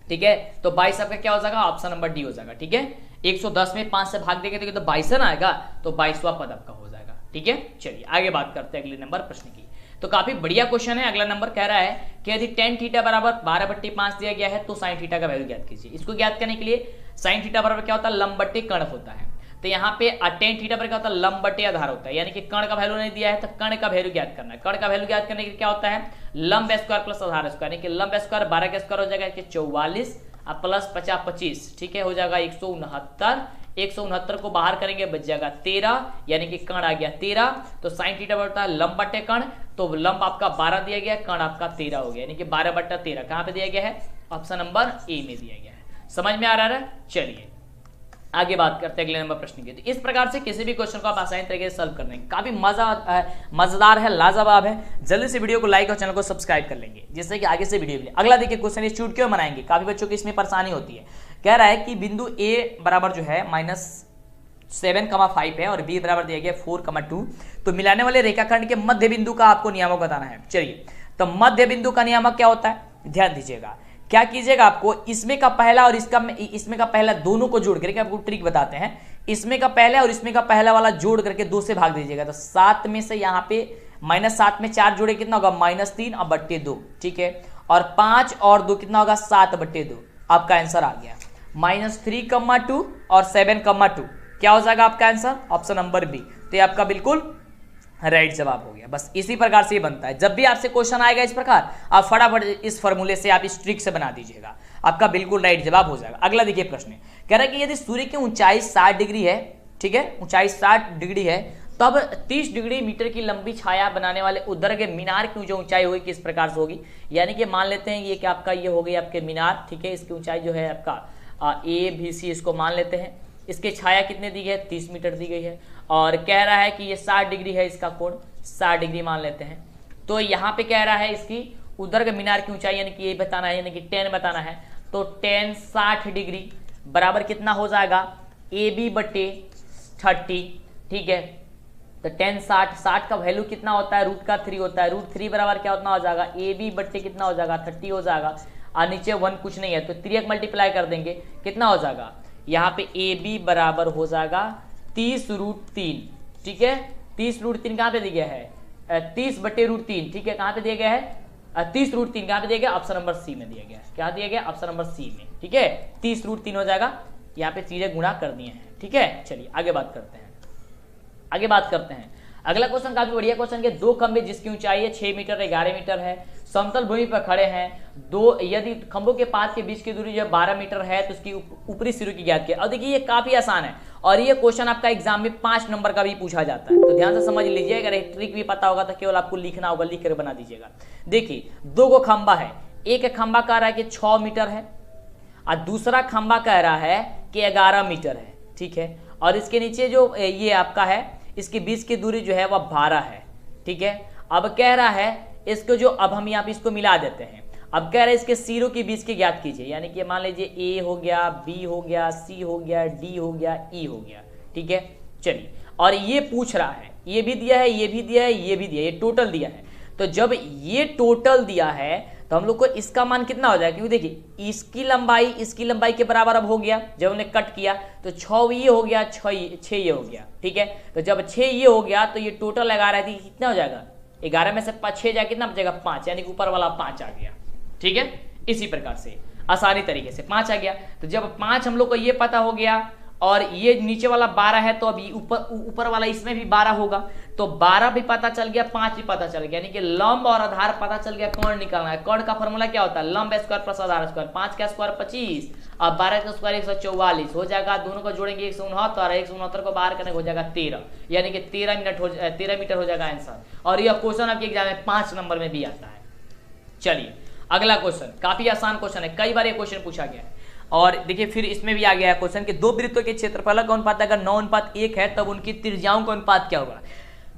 ठीक है। तो 22 आपका क्या हो जाएगा, ऑप्शन नंबर डी हो जाएगा, ठीक है। 110 में 5 से भाग देंगे तो 22 आएगा, तो 22वां पद आपका हो जाएगा, ठीक है। चलिए आगे बात करते हैं अगले नंबर प्रश्न की। तो काफी बढ़िया क्वेश्चन है। अगला नंबर कह रहा है कि यदि tan थीटा बराबर 12/5 दिया गया है तो sin थीटा का वैल्यू ज्ञात कीजिए। इसको ज्ञात करने के लिए sin थीटा बराबर क्या होता है, लंब बटे कर्ण होता है। तो यहाँ पे tan थीटा पर क्या होता है, लंब बटे आधार होता है, यानी कि कर्ण का वैल्यू नहीं दिया है तो कर्ण का वैल्यू ज्ञात करना है। कर्ण का वैल्यू ज्ञात करने के लिए क्या होता है, लंब स्क्वायर प्लस आधार स्क्वायर, यानी कि लंब स्क्वायर 12 का स्क्वायर हो जाएगा 44 और प्लस 50 25, ठीक है, हो जाएगा 169। 169 को बाहर करेंगे बच जाएगा 13, यानी कि कर्ण आ गया 13। तो साइन थीटा बढ़ता है लंब बटे कर्ण, तो लंब आपका 12 दिया गया, कर्ण आपका 13 हो गया, यानी कि 12/13 कहां पे दिया गया है, ऑप्शन नंबर ए में दिया गया है। समझ में आ रहा है। चलिए आगे बात करते हैं अगले नंबर प्रश्न की। तो इस प्रकार से किसी भी क्वेश्चन को आप आसानी तरीके से सॉल्व कर लेंगे, काफी मजेदार है, लाजवाब है। जल्दी से वीडियो को लाइक और चैनल को सब्सक्राइब कर लेंगे, जिससे कि आगे से वीडियो मिले। अगला देखिए क्वेश्चन, इस चूट क्यों बनाएंगे, काफी बच्चों की इसमें परेशानी होती है। कह रहा है कि बिंदु ए बराबर जो है -7,5 है और बी बराबर दिया गया 4,2। तो मिलाने वाले रेखाखंड के मध्य बिंदु का आपको नियामक बताना है। चलिए तो मध्य बिंदु का नियामक क्या होता है, ध्यान दीजिएगा। क्या कीजिएगा, आपको इसमें का पहला और इसमें का पहला दोनों को जोड़ करके आपको ट्रिक बताते हैं। इसमें का पहला और इसमें का पहला वाला जोड़ करके 2 से भाग दीजिएगा। तो 7 में से यहाँ पे -7 में 4 जोड़े कितना होगा -3 और बट्टे 2, ठीक है। और 5 और 2 कितना होगा 7/2, आपका आंसर आ गया -3,2 और 7,2। क्या हो जाएगा आपका आंसर, ऑप्शन नंबर बी। तो ये आपका बिल्कुल राइट जवाब हो गया। बस इसी प्रकार से ये बनता है। जब भी आपसे क्वेश्चन आएगा इस प्रकार, आप फटाफट इस फॉर्मूले से आप इस ट्रिक से बना दीजिएगा, आपका बिल्कुल राइट जवाब हो जाएगा। अगला देखिए प्रश्न कह रहा है कि यदि सूर्य की ऊंचाई 60 डिग्री है, ठीक है, ऊंचाई 60 डिग्री है, तब 30 डिग्री मीटर की लंबी छाया बनाने वाले उद्धर के मीनार की जो ऊंचाई होगी किस प्रकार से होगी। यानी कि मान लेते हैं ये कि आपका ये हो गई आपके मीनार, ठीक है, इसकी ऊंचाई जो है आपका ABC इसको मान लेते हैं। इसकी छाया कितने दी गई है, 30 मीटर दी गई है, और कह रहा है कि ये 60 डिग्री है, इसका कोण 60 डिग्री मान लेते हैं। तो यहाँ पे कह रहा है इसकी ऊर्ध्व मीनार की ऊंचाई यानी कि ये बताना है, यानी कि 10 बताना है। तो 10 60 डिग्री बराबर कितना हो जाएगा, AB बटे 30, ठीक है। तो 10 60 का वैल्यू कितना होता है, रूट का 3 होता है, रूट 3 बराबर क्या होता हो जाएगा, AB बट्टे कितना हो जाएगा, 30 हो जाएगा, और नीचे 1 कुछ नहीं है तो 3 मल्टीप्लाई कर देंगे, कितना हो जाएगा, यहाँ पे AB बराबर हो जाएगा 30√3, ठीक है। 30√3 कहाँ पे दिया गया है, 30 बट्टे √3, ठीक है। कहाँ पे दिया गया है, 30√3 कहाँ पे दिया गया, ऑप्शन नंबर सी में दिया गया है। क्या दिया गया, ऑप्शन नंबर सी में, ठीक है। 30√3 हो जाएगा, यहाँ पे चीजें गुणा कर दिए हैं, ठीक है। चलिए आगे बात करते हैं, आगे बात करते हैं। अगला क्वेश्चन काफी बढ़िया क्वेश्चन के, दो खंभे जिसकी ऊंचाई है 6 मीटर 11 मीटर है, समतल भूमि पर खड़े हैं, दो यदि खंभों के पास के बीच की दूरी जो 12 मीटर है तो उसकी ऊपरी सिरों की ज्ञात किया। और देखिए ये काफी आसान है और ये क्वेश्चन आपका एग्जाम में 5 नंबर का भी पूछा जाता है, तो ध्यान से समझ लीजिए। अगर एक ट्रिक भी पता होगा तो केवल आपको लिखना होगा, लिख कर बना दीजिएगा। देखिए दो गो खंभा है, एक खंभा कह रहा है कि 6 मीटर है और दूसरा खंभा कह रहा है कि 11 मीटर है, ठीक है। और इसके नीचे जो ये आपका है इसके बीच की दूरी जो है वह 12 है, ठीक है। अब कह रहा है इसको जो, अब हम यहाँ पे इसको मिला देते हैं। अब कह रहा है इसके सिरों के बीच के ज्ञात कीजिए, यानी कि मान लीजिए A हो गया, B हो गया, C हो गया, D हो गया, E हो गया, ठीक है। चलिए, और ये पूछ रहा है, ये भी दिया है, ये भी दिया है, ये भी दिया है, ये टोटल दिया है। तो जब ये टोटल दिया है तो हम लोग को इसका मान कितना हो जाएगा, क्योंकि देखिए इसकी लंबाई के बराबर अब हो गया। जब हमने कट किया तो 6 ये हो गया, 6 ये हो गया, ठीक है। तो जब 6 ये हो गया तो ये टोटल लगा रहा थी, कितना हो जाएगा, 11 में से 6 जाए कितना बचेगा, 5, यानी कि ऊपर वाला 5 आ गया, ठीक है। इसी प्रकार से आसानी तरीके से 5 आ गया। तो जब 5 हम लोग को ये पता हो गया और ये नीचे वाला 12 है तो अभी ऊपर वाला इसमें भी 12 होगा, तो 12 भी पता चल गया, 5 भी पता चल गया, यानी कि लंब और आधार पता चल गया। कर्ण निकालना है, कर्ण का फॉर्मूला क्या होता है, लंब स्क्वायर प्लस आधार स्क्वायर, 5 का स्क्वायर 25 और 12 का स्क्वायर 144 हो जाएगा। दोनों को जोड़ेंगे 169, 169 को बाहर करने हो जाएगा 13, यानी कि 13 मीटर हो जाएगा आंसर। और यह क्वेश्चन आपके एग्जाम में 5 नंबर में भी आता है। चलिए अगला क्वेश्चन, काफी आसान क्वेश्चन है, कई बार ये क्वेश्चन पूछा गया है। और देखिए फिर इसमें भी आ गया है क्वेश्चन कि दो वृत्तों के क्षेत्रफल का अनुपात अगर 9:1 है तब उनकी त्रिज्याओं का अनुपात क्या होगा।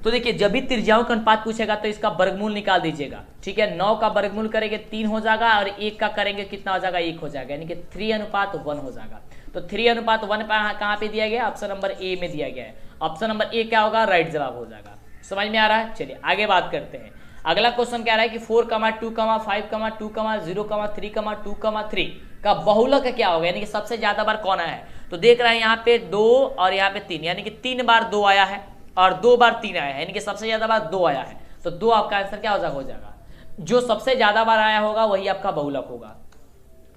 तो देखिए जब भी त्रिज्याओं का अनुपात पूछेगा तो इसका वर्गमूल निकाल दीजिएगा, ठीक है। 9 का वर्गमूल करेंगे 3 हो जाएगा और 1 का करेंगे कितना हो जाएगा, 1 हो जाएगा, यानी कि 3:1 हो जाएगा। तो 3:1 कहाँ पे दिया गया, ऑप्शन नंबर ए में दिया गया है। ऑप्शन नंबर ए क्या होगा, राइट जवाब हो जाएगा। समझ में आ रहा है। चलिए आगे बात करते हैं। अगला क्वेश्चन कह रहा है कि 4, 2, 5, 2, 0, 3, 2, 3 का बहुलक क्या होगा, यानी कि सबसे ज्यादा बार कौन आया है। तो देख रहे हैं यहाँ पे 2 और यहाँ पे 3, यानी कि 3 बार 2 आया है और 2 बार 3 आया है, यानी कि सबसे ज्यादा बार 2 आया है। तो 2 आपका आंसर क्या हो जाएगा, जो सबसे ज्यादा बार आया होगा वही आपका बहुलक होगा।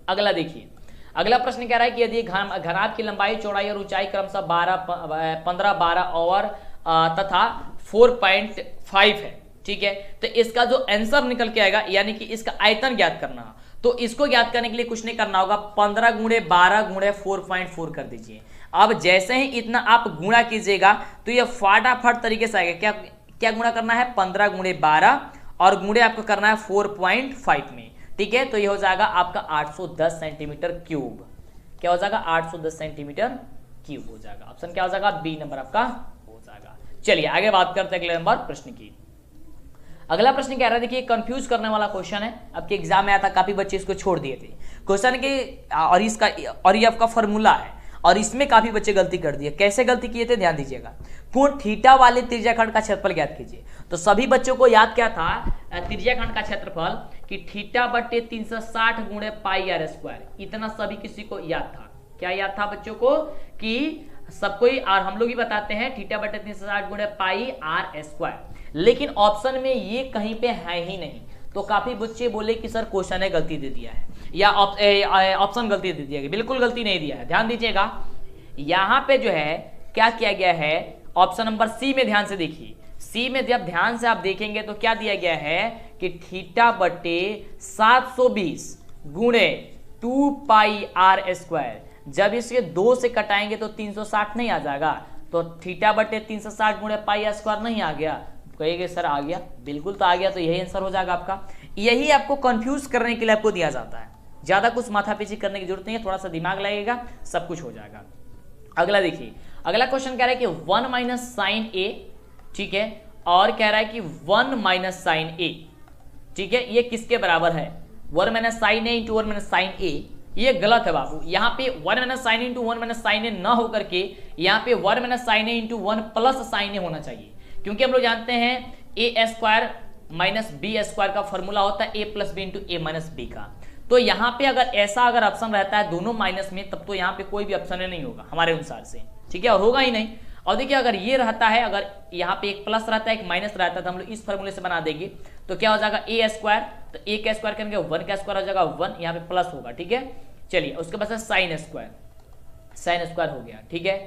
अगला देखिए, अगला प्रश्न कह रहा है कि यदि घनाभ की लंबाई, चौड़ाई और ऊंचाई क्रमशः 15, 12 और तथा 4.5 है, ठीक है। तो इसका जो आंसर निकल के आएगा, यानी कि इसका आयतन ज्ञात करना, तो इसको ज्ञात करने के लिए कुछ नहीं करना होगा, 15 × 12 × 4.4 कर दीजिए। अब जैसे ही इतना आप गुणा कीजिएगा तो ये फटाफट तरीके से आएगा। क्या गुणा करना है, 15 × 12 और गुणे आपको करना है 4.5 में, ठीक है। तो ये हो जाएगा आपका 810 सेंटीमीटर क्यूब। क्या हो जाएगा, 810 सेंटीमीटर क्यूब हो जाएगा। ऑप्शन क्या हो जाएगा, बी नंबर आपका हो जाएगा। चलिए आगे बात करते हैं अगले नंबर प्रश्न की। अगला प्रश्न कह रहा है, देखिए कंफ्यूज करने वाला क्वेश्चन है, आपके एग्जाम में आया था, काफी बच्चे इसको छोड़ दिए थे क्वेश्चन के, और ये आपका फॉर्मूला है और इसमें काफी बच्चे गलती कर दिए। कैसे गलती किए थे, ध्यान दीजिएगा। कोण थीटा वाले त्रिज्याखंड का क्षेत्रफल ज्ञात कीजिए। तो सभी बच्चों को याद क्या था, त्रिज्याखंड का क्षेत्रफल कि थीटा बटे 360 × πr², इतना सभी किसी को याद था। क्या याद था बच्चों को, कि सबको ही, और हम लोग ही बताते हैं थीटा बटे 360 × πr², लेकिन ऑप्शन में ये कहीं पे है ही नहीं। तो काफी बच्चे बोले कि सर क्वेश्चन ने गलती दे दिया है या ऑप्शन गलती दे दिया है। बिल्कुल गलती नहीं दिया है, ध्यान दीजिएगा। यहाँ पे जो है क्या किया गया है, ऑप्शन नंबर सी में ध्यान से देखिए। सी में जब ध्यान से आप देखेंगे तो क्या दिया गया है कि थीटा बटे 720 × 2πr², जब इसके 2 से कटाएंगे तो 360 नहीं आ जाएगा। तो थीटा बटे 360 × πr² नहीं आ गया, कहेंगे सर आ गया, बिल्कुल तो आ गया। तो यही आंसर हो जाएगा आपका। यही आपको कंफ्यूज करने के लिए आपको दिया जाता है। ज्यादा कुछ माथापीची करने की जरूरत नहीं है, थोड़ा सा दिमाग लगेगा, सब कुछ हो जाएगा। अगला देखिए, अगला क्वेश्चन कह रहा है कि 1 माइनस साइन ए, ठीक है, और कह रहा है कि 1 माइनस साइन ए, ठीक है, ये किसके बराबर है? 1 minus sine A into 1 minus sine A, ये गलत है बाबू। यहाँ पे 1 minus sine into 1 minus sine A ना होकर के यहाँ पे 1 minus sine A into 1 plus sine A होना चाहिए, क्योंकि हम लोग जानते हैं A square minus B square का फॉर्मूला होता है A plus B into A minus B का। तो यहाँ पे अगर ऐसा अगर ऑप्शन रहता है दोनों माइनस में, तब तो यहाँ पे कोई भी ऑप्शन नहीं होगा हमारे अनुसार से, ठीक है, और होगा ही नहीं। और देखिए अगर ये रहता है, अगर यहाँ पे एक प्लस रहता है एक माइनस रहता है, तो हम लोग इस फॉर्मूले से बना देंगे, तो क्या हो जाएगा ए स्क्वायर, तो ए का स्क्वायर करेंगे 1 का स्क्वायर हो जाएगा 1, यहाँ पे प्लस होगा, ठीक है। चलिए उसके बाद साइन स्क्वायर, साइन स्क्वायर हो गया, ठीक है,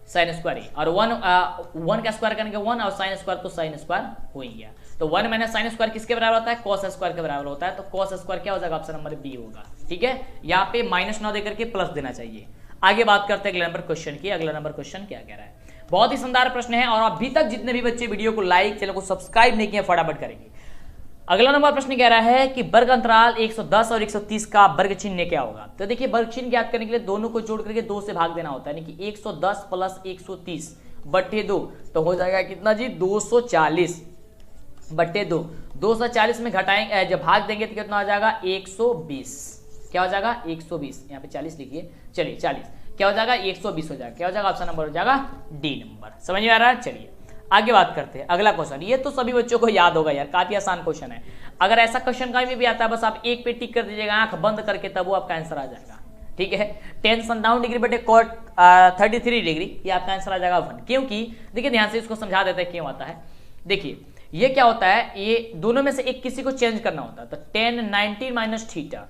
साइन स्क्वायर ए, और 1 का स्क्वायर करेंगे 1 और साइन स्क्वायर तो साइन स्क्वायर हो ही गया। तो 1 माइनस साइन स्क्वायर किसके बराबर होता है? कॉस स्क्वायर के बराबर होता है, तो कॉस स्क्वायर क्या हो जाएगा? ऑप्शन नंबर बी होगा, ठीक है। यहाँ पे माइनस ना देकर के प्लस देना चाहिए। आगे बात करते हैं अगले नंबर क्वेश्चन की। अगला नंबर क्वेश्चन क्या कह रहा है? बहुत ही शानदार प्रश्न है, और अभी तक जितने भी बच्चे वीडियो को लाइक, चैनल को सब्सक्राइब नहीं किए फटाफट करेंगे। अगला नंबर प्रश्न कह रहा है कि वर्ग अंतराल 110 और 130 का वर्ग चिन्ह क्या होगा? तो देखिए वर्ग चिन्ह ज्ञात करने के लिए दोनों को जोड़ करके 2 से भाग देना होता है, यानी कि 110 प्लस 130 बट्टे 2, तो हो जाएगा कितना जी? 240 बट्टे 2। 240 में घटाएंगे, जब भाग देंगे तो कितना हो जाएगा? 120। क्या हो जाएगा? 120। यहाँ पे 40 लिखिए, चलिए 40 क्या हो जाएगा? 120 हो जाएगा। क्या हो जाएगा? ऑप्शन नंबर हो जाएगा डी नंबर। समझ में आ रहा है? चलिए आगे बात करते हैं। अगला क्वेश्चन, ये तो सभी बच्चों को याद होगा यार, काफी आसान क्वेश्चन है। अगर ऐसा क्वेश्चन कहीं भी आता है, बस आप एक पे टिक कर दीजिएगा आंख बंद करके, तब वो आपका आंसर आ जाएगा, ठीक है। tan 57 डिग्री बटे cot 33 डिग्री, ये आपका आंसर आ जाएगा 1। क्योंकि देखिए ध्यान से इसको समझा देते हैं क्यों आता है। देखिए ये क्या होता है, ये दोनों में से एक किसी को चेंज करना होता है। तो tan 90 minus theta,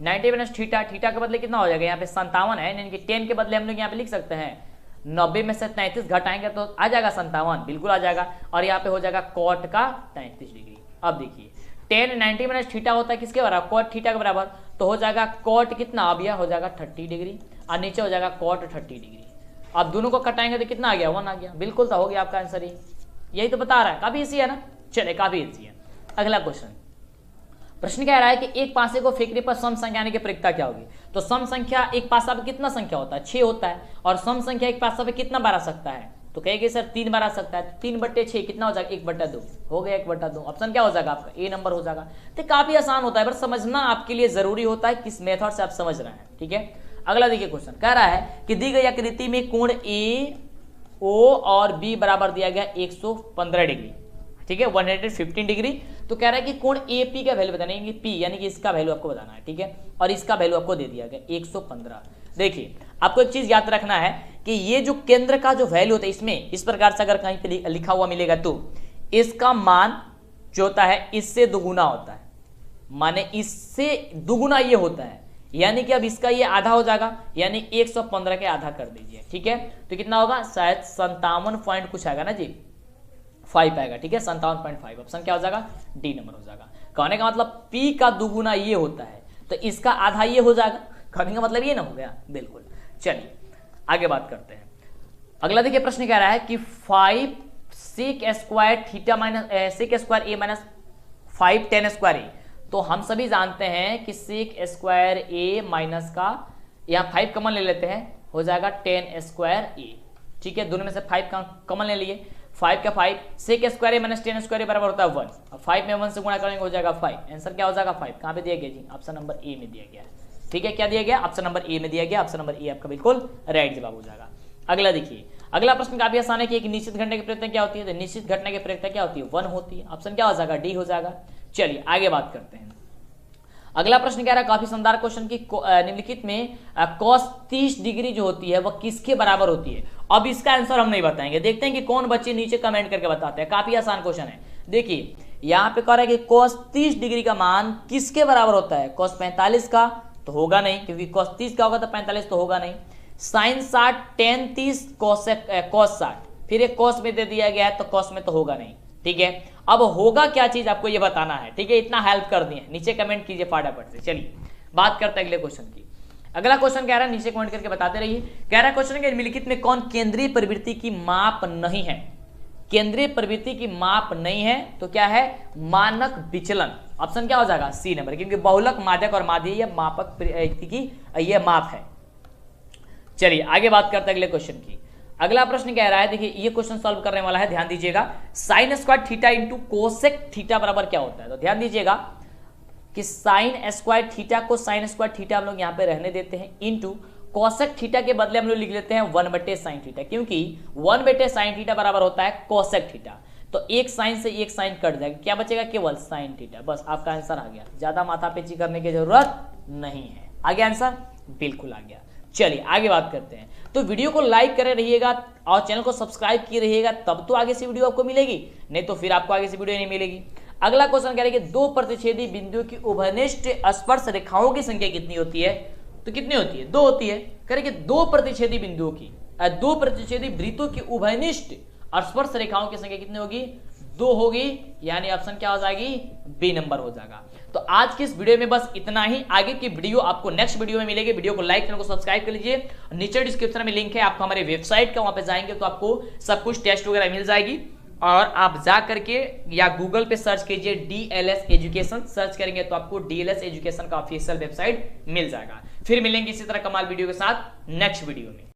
90 minus theta, theta के बदले कितना हो जाएगा? यहाँ पे 57 है, यानी कि 10 के बदले हम लोग यहाँ पे लिख सकते हैं 90 में से 33 घटाएंगे तो आ जाएगा 57, बिल्कुल आ जाएगा। और यहाँ पे हो जाएगा कॉट का 33 डिग्री। अब देखिए tan 90 माइनस थीटा होता है किसके बराबर? कॉट थीटा के बराबर, तो हो जाएगा कॉट कितना? अब यह हो जाएगा 30 डिग्री, और नीचे हो जाएगा कॉट 30 डिग्री। अब दोनों को कटाएंगे तो कितना आ गया? 1 आ गया, बिल्कुल तो हो गया आपका आंसर ही। यही तो बता रहा है, काफी ईजी है ना। चले काफी ईजी है। अगला क्वेश्चन, प्रश्न कह रहा है कि एक पासे को फेंकने पर सम संख्या आने की प्रयोगता क्या होगी? तो सम संख्या एक पासा पे कितना संख्या होता है? 6 होता है। और सम संख्या एक पासा पे कितना बार आ सकता है? तो कहेंगे सर 3 बार आ सकता है। 3 बट्टे 6 कितना हो जाएगा? 1/2 हो गया, 1/2। ऑप्शन क्या हो जाएगा आपका? ए नंबर हो जाएगा। तो काफी आसान होता है, पर समझना आपके लिए जरूरी होता है किस मेथड से आप समझ रहे हैं, ठीक है। अगला देखिए क्वेश्चन कह रहा है कि दी गई आकृति में कोण ए ओ और बी बराबर दिया गया 115 डिग्री, ठीक है, 115 डिग्री। तो कह रहा है कि कोण ए पी का वैल्यू बताना है, पी यानी कि इसका वैल्यू आपको बताना है, ठीक है, और इसका वैल्यू आपको दे दिया गया 115। देखिए आपको एक चीज याद रखना है कि ये जो केंद्र का जो वैल्यू होता है, इसमें इस प्रकार से अगर कहीं पे लिखा हुआ मिलेगा तो इसका मान जो होता है इससे दुगुना होता है, माने इससे दुगुना ये होता है, यानी कि अब इसका ये आधा हो जाएगा, यानी 115 के आधा कर दीजिए, ठीक है। तो कितना होगा? शायद 57 पॉइंट कुछ आएगा ना जी, 5 आएगा, ठीक है, 57.5। ऑप्शन क्या हो जाएगा? डी नंबर हो जाएगा। कहने का मतलब P का दुगुना ये होता है, तो इसका आधा ये हो जाएगा। कहने का मतलब ये ना हो गया, बिल्कुल। चलिए आगे बात करते हैं। अगला देखिए प्रश्न कह रहा है कि 5 sec square theta minus sec square A minus 5 tan square A. तो हम सभी जानते हैं कि sec स्क्वायर ए माइनस का यहाँ 5 कमन ले लेते हैं, हो जाएगा tan स्क्वायर ए, ठीक है। दोनों में से 5 का कमन ले लिए, 5 का 5 sec square A minus tan square ए बराबर होता है 1। अब 5 में 1 से गुणा करेंगे हो जाएगा 5। आंसर क्या हो जाएगा? 5। कहाँ पे दिया गया जी? ऑप्शन नंबर ए में दिया गया, ठीक है। क्या दिया गया? ऑप्शन नंबर ए में दिया गया। ऑप्शन नंबर ए आपका बिल्कुल राइट जवाब हो जाएगा। अगला देखिए, अगला प्रश्न काफी आसान है कि एक निश्चित घटना की प्रयोक्ता क्या होती है? तो निश्चित घटना की प्रयोक्ता क्या होती है? 1 होती है। ऑप्शन क्या हो जाएगा? डी हो जाएगा। चलिए आगे बात करते हैं। अगला प्रश्न कह रहा है काफी शानदार क्वेश्चन की निम्नलिखित में cos 30 डिग्री जो होती है वह किसके बराबर होती है? अब इसका आंसर हम नहीं बताएंगे, देखते हैं कि कौन बच्चे नीचे कमेंट करके बताते हैं। काफी आसान क्वेश्चन है। देखिए यहाँ पे कह रहा है कि cos 30 डिग्री का मान किसके बराबर होता है? cos 45 का तो होगा नहीं, क्योंकि cos 30 का होगा तो 45 तो होगा नहीं। sin 60 tan 30 cos 60, फिर एक cos में दे दिया गया है तो cos में तो होगा नहीं, ठीक है। अब होगा क्या चीज आपको ये बताना है, ठीक है। इतना हेल्प कर दिए, नीचे कमेंट कीजिए फटाफट से। चलिए बात करते हैं अगले क्वेश्चन की। अगला क्वेश्चन कह रहा है, नीचे कमेंट करके बताते रहिए। कह रहा है क्वेश्चन के निम्नलिखित में कौन केंद्रीय प्रवृत्ति की माप नहीं है? केंद्रीय प्रवृत्ति की माप नहीं है तो क्या है? मानक विचलन। ऑप्शन क्या हो जाएगा? सी नंबर, क्योंकि बहुलक, माध्यक और माध्यीय मापक की ये माप है। चलिए आगे बात करते हैं अगले क्वेश्चन की। अगला प्रश्न कह रहा है, देखिए ये क्वेश्चन सॉल्व करने वाला है, ध्यान दीजिएगा। Sine square theta into cosec theta बराबर क्या होता है? तो ध्यान दीजिएगा कि साइन स्क्वायर थीटा को साइन स्क्वायर थीटा हम लोग यहाँ पे रहने देते हैं, इंटू कोसेक थीटा के बदले हम लोग लिख लेते हैं 1/sin थीटा, क्योंकि 1/sin थीटा बराबर होता है कोसेक थीटा। तो एक साइन से एक साइन कट जाएगा, क्या बचेगा? केवल साइन थीटा। बस आपका आंसर आ गया, ज्यादा माथापेची करने की जरूरत नहीं है। आगे आंसर बिल्कुल आ गया। चलिए आगे बात करते हैं। तो वीडियो को लाइक करे रहिएगा और चैनल को सब्सक्राइब किए रहिएगा, तब तो आगे से वीडियो आपको मिलेगी, नहीं तो फिर आपको आगे से वीडियो नहीं मिलेगी। अगला क्वेश्चन कह रहे हैं कि दो प्रतिच्छेदी बिंदुओं की उभयनिष्ठ स्पर्श रेखाओं की संख्या कितनी होती है? तो कितनी होती है? 2 होती है। कह रहे कि दो प्रतिच्छेदी बिंदुओं की, दो प्रतिच्छेदी वृत्तों की उभयनिष्ठ स्पर्श रेखाओं की संख्या कितनी होगी? 2 होगी, यानी ऑप्शन क्या हो जाएगी? बी नंबर हो जाएगा। तो आज की इस वीडियो में बस इतना ही। आगे की वीडियो आपको नेक्स्ट वीडियो में मिलेगी। वीडियो को लाइक, चैनल को सब्सक्राइब कर लीजिए। नीचे डिस्क्रिप्शन में लिंक है आपको हमारे वेबसाइट का, वहां पे जाएंगे तो आपको सब कुछ टेस्ट वगैरह मिल जाएगी, और आप जा करके या गूगल पे सर्च कीजिए DLS एजुकेशन, सर्च करेंगे तो आपको DLS एजुकेशन का ऑफिशियल वेबसाइट मिल जाएगा। फिर मिलेंगे इसी तरह कमाल वीडियो के साथ नेक्स्ट वीडियो में।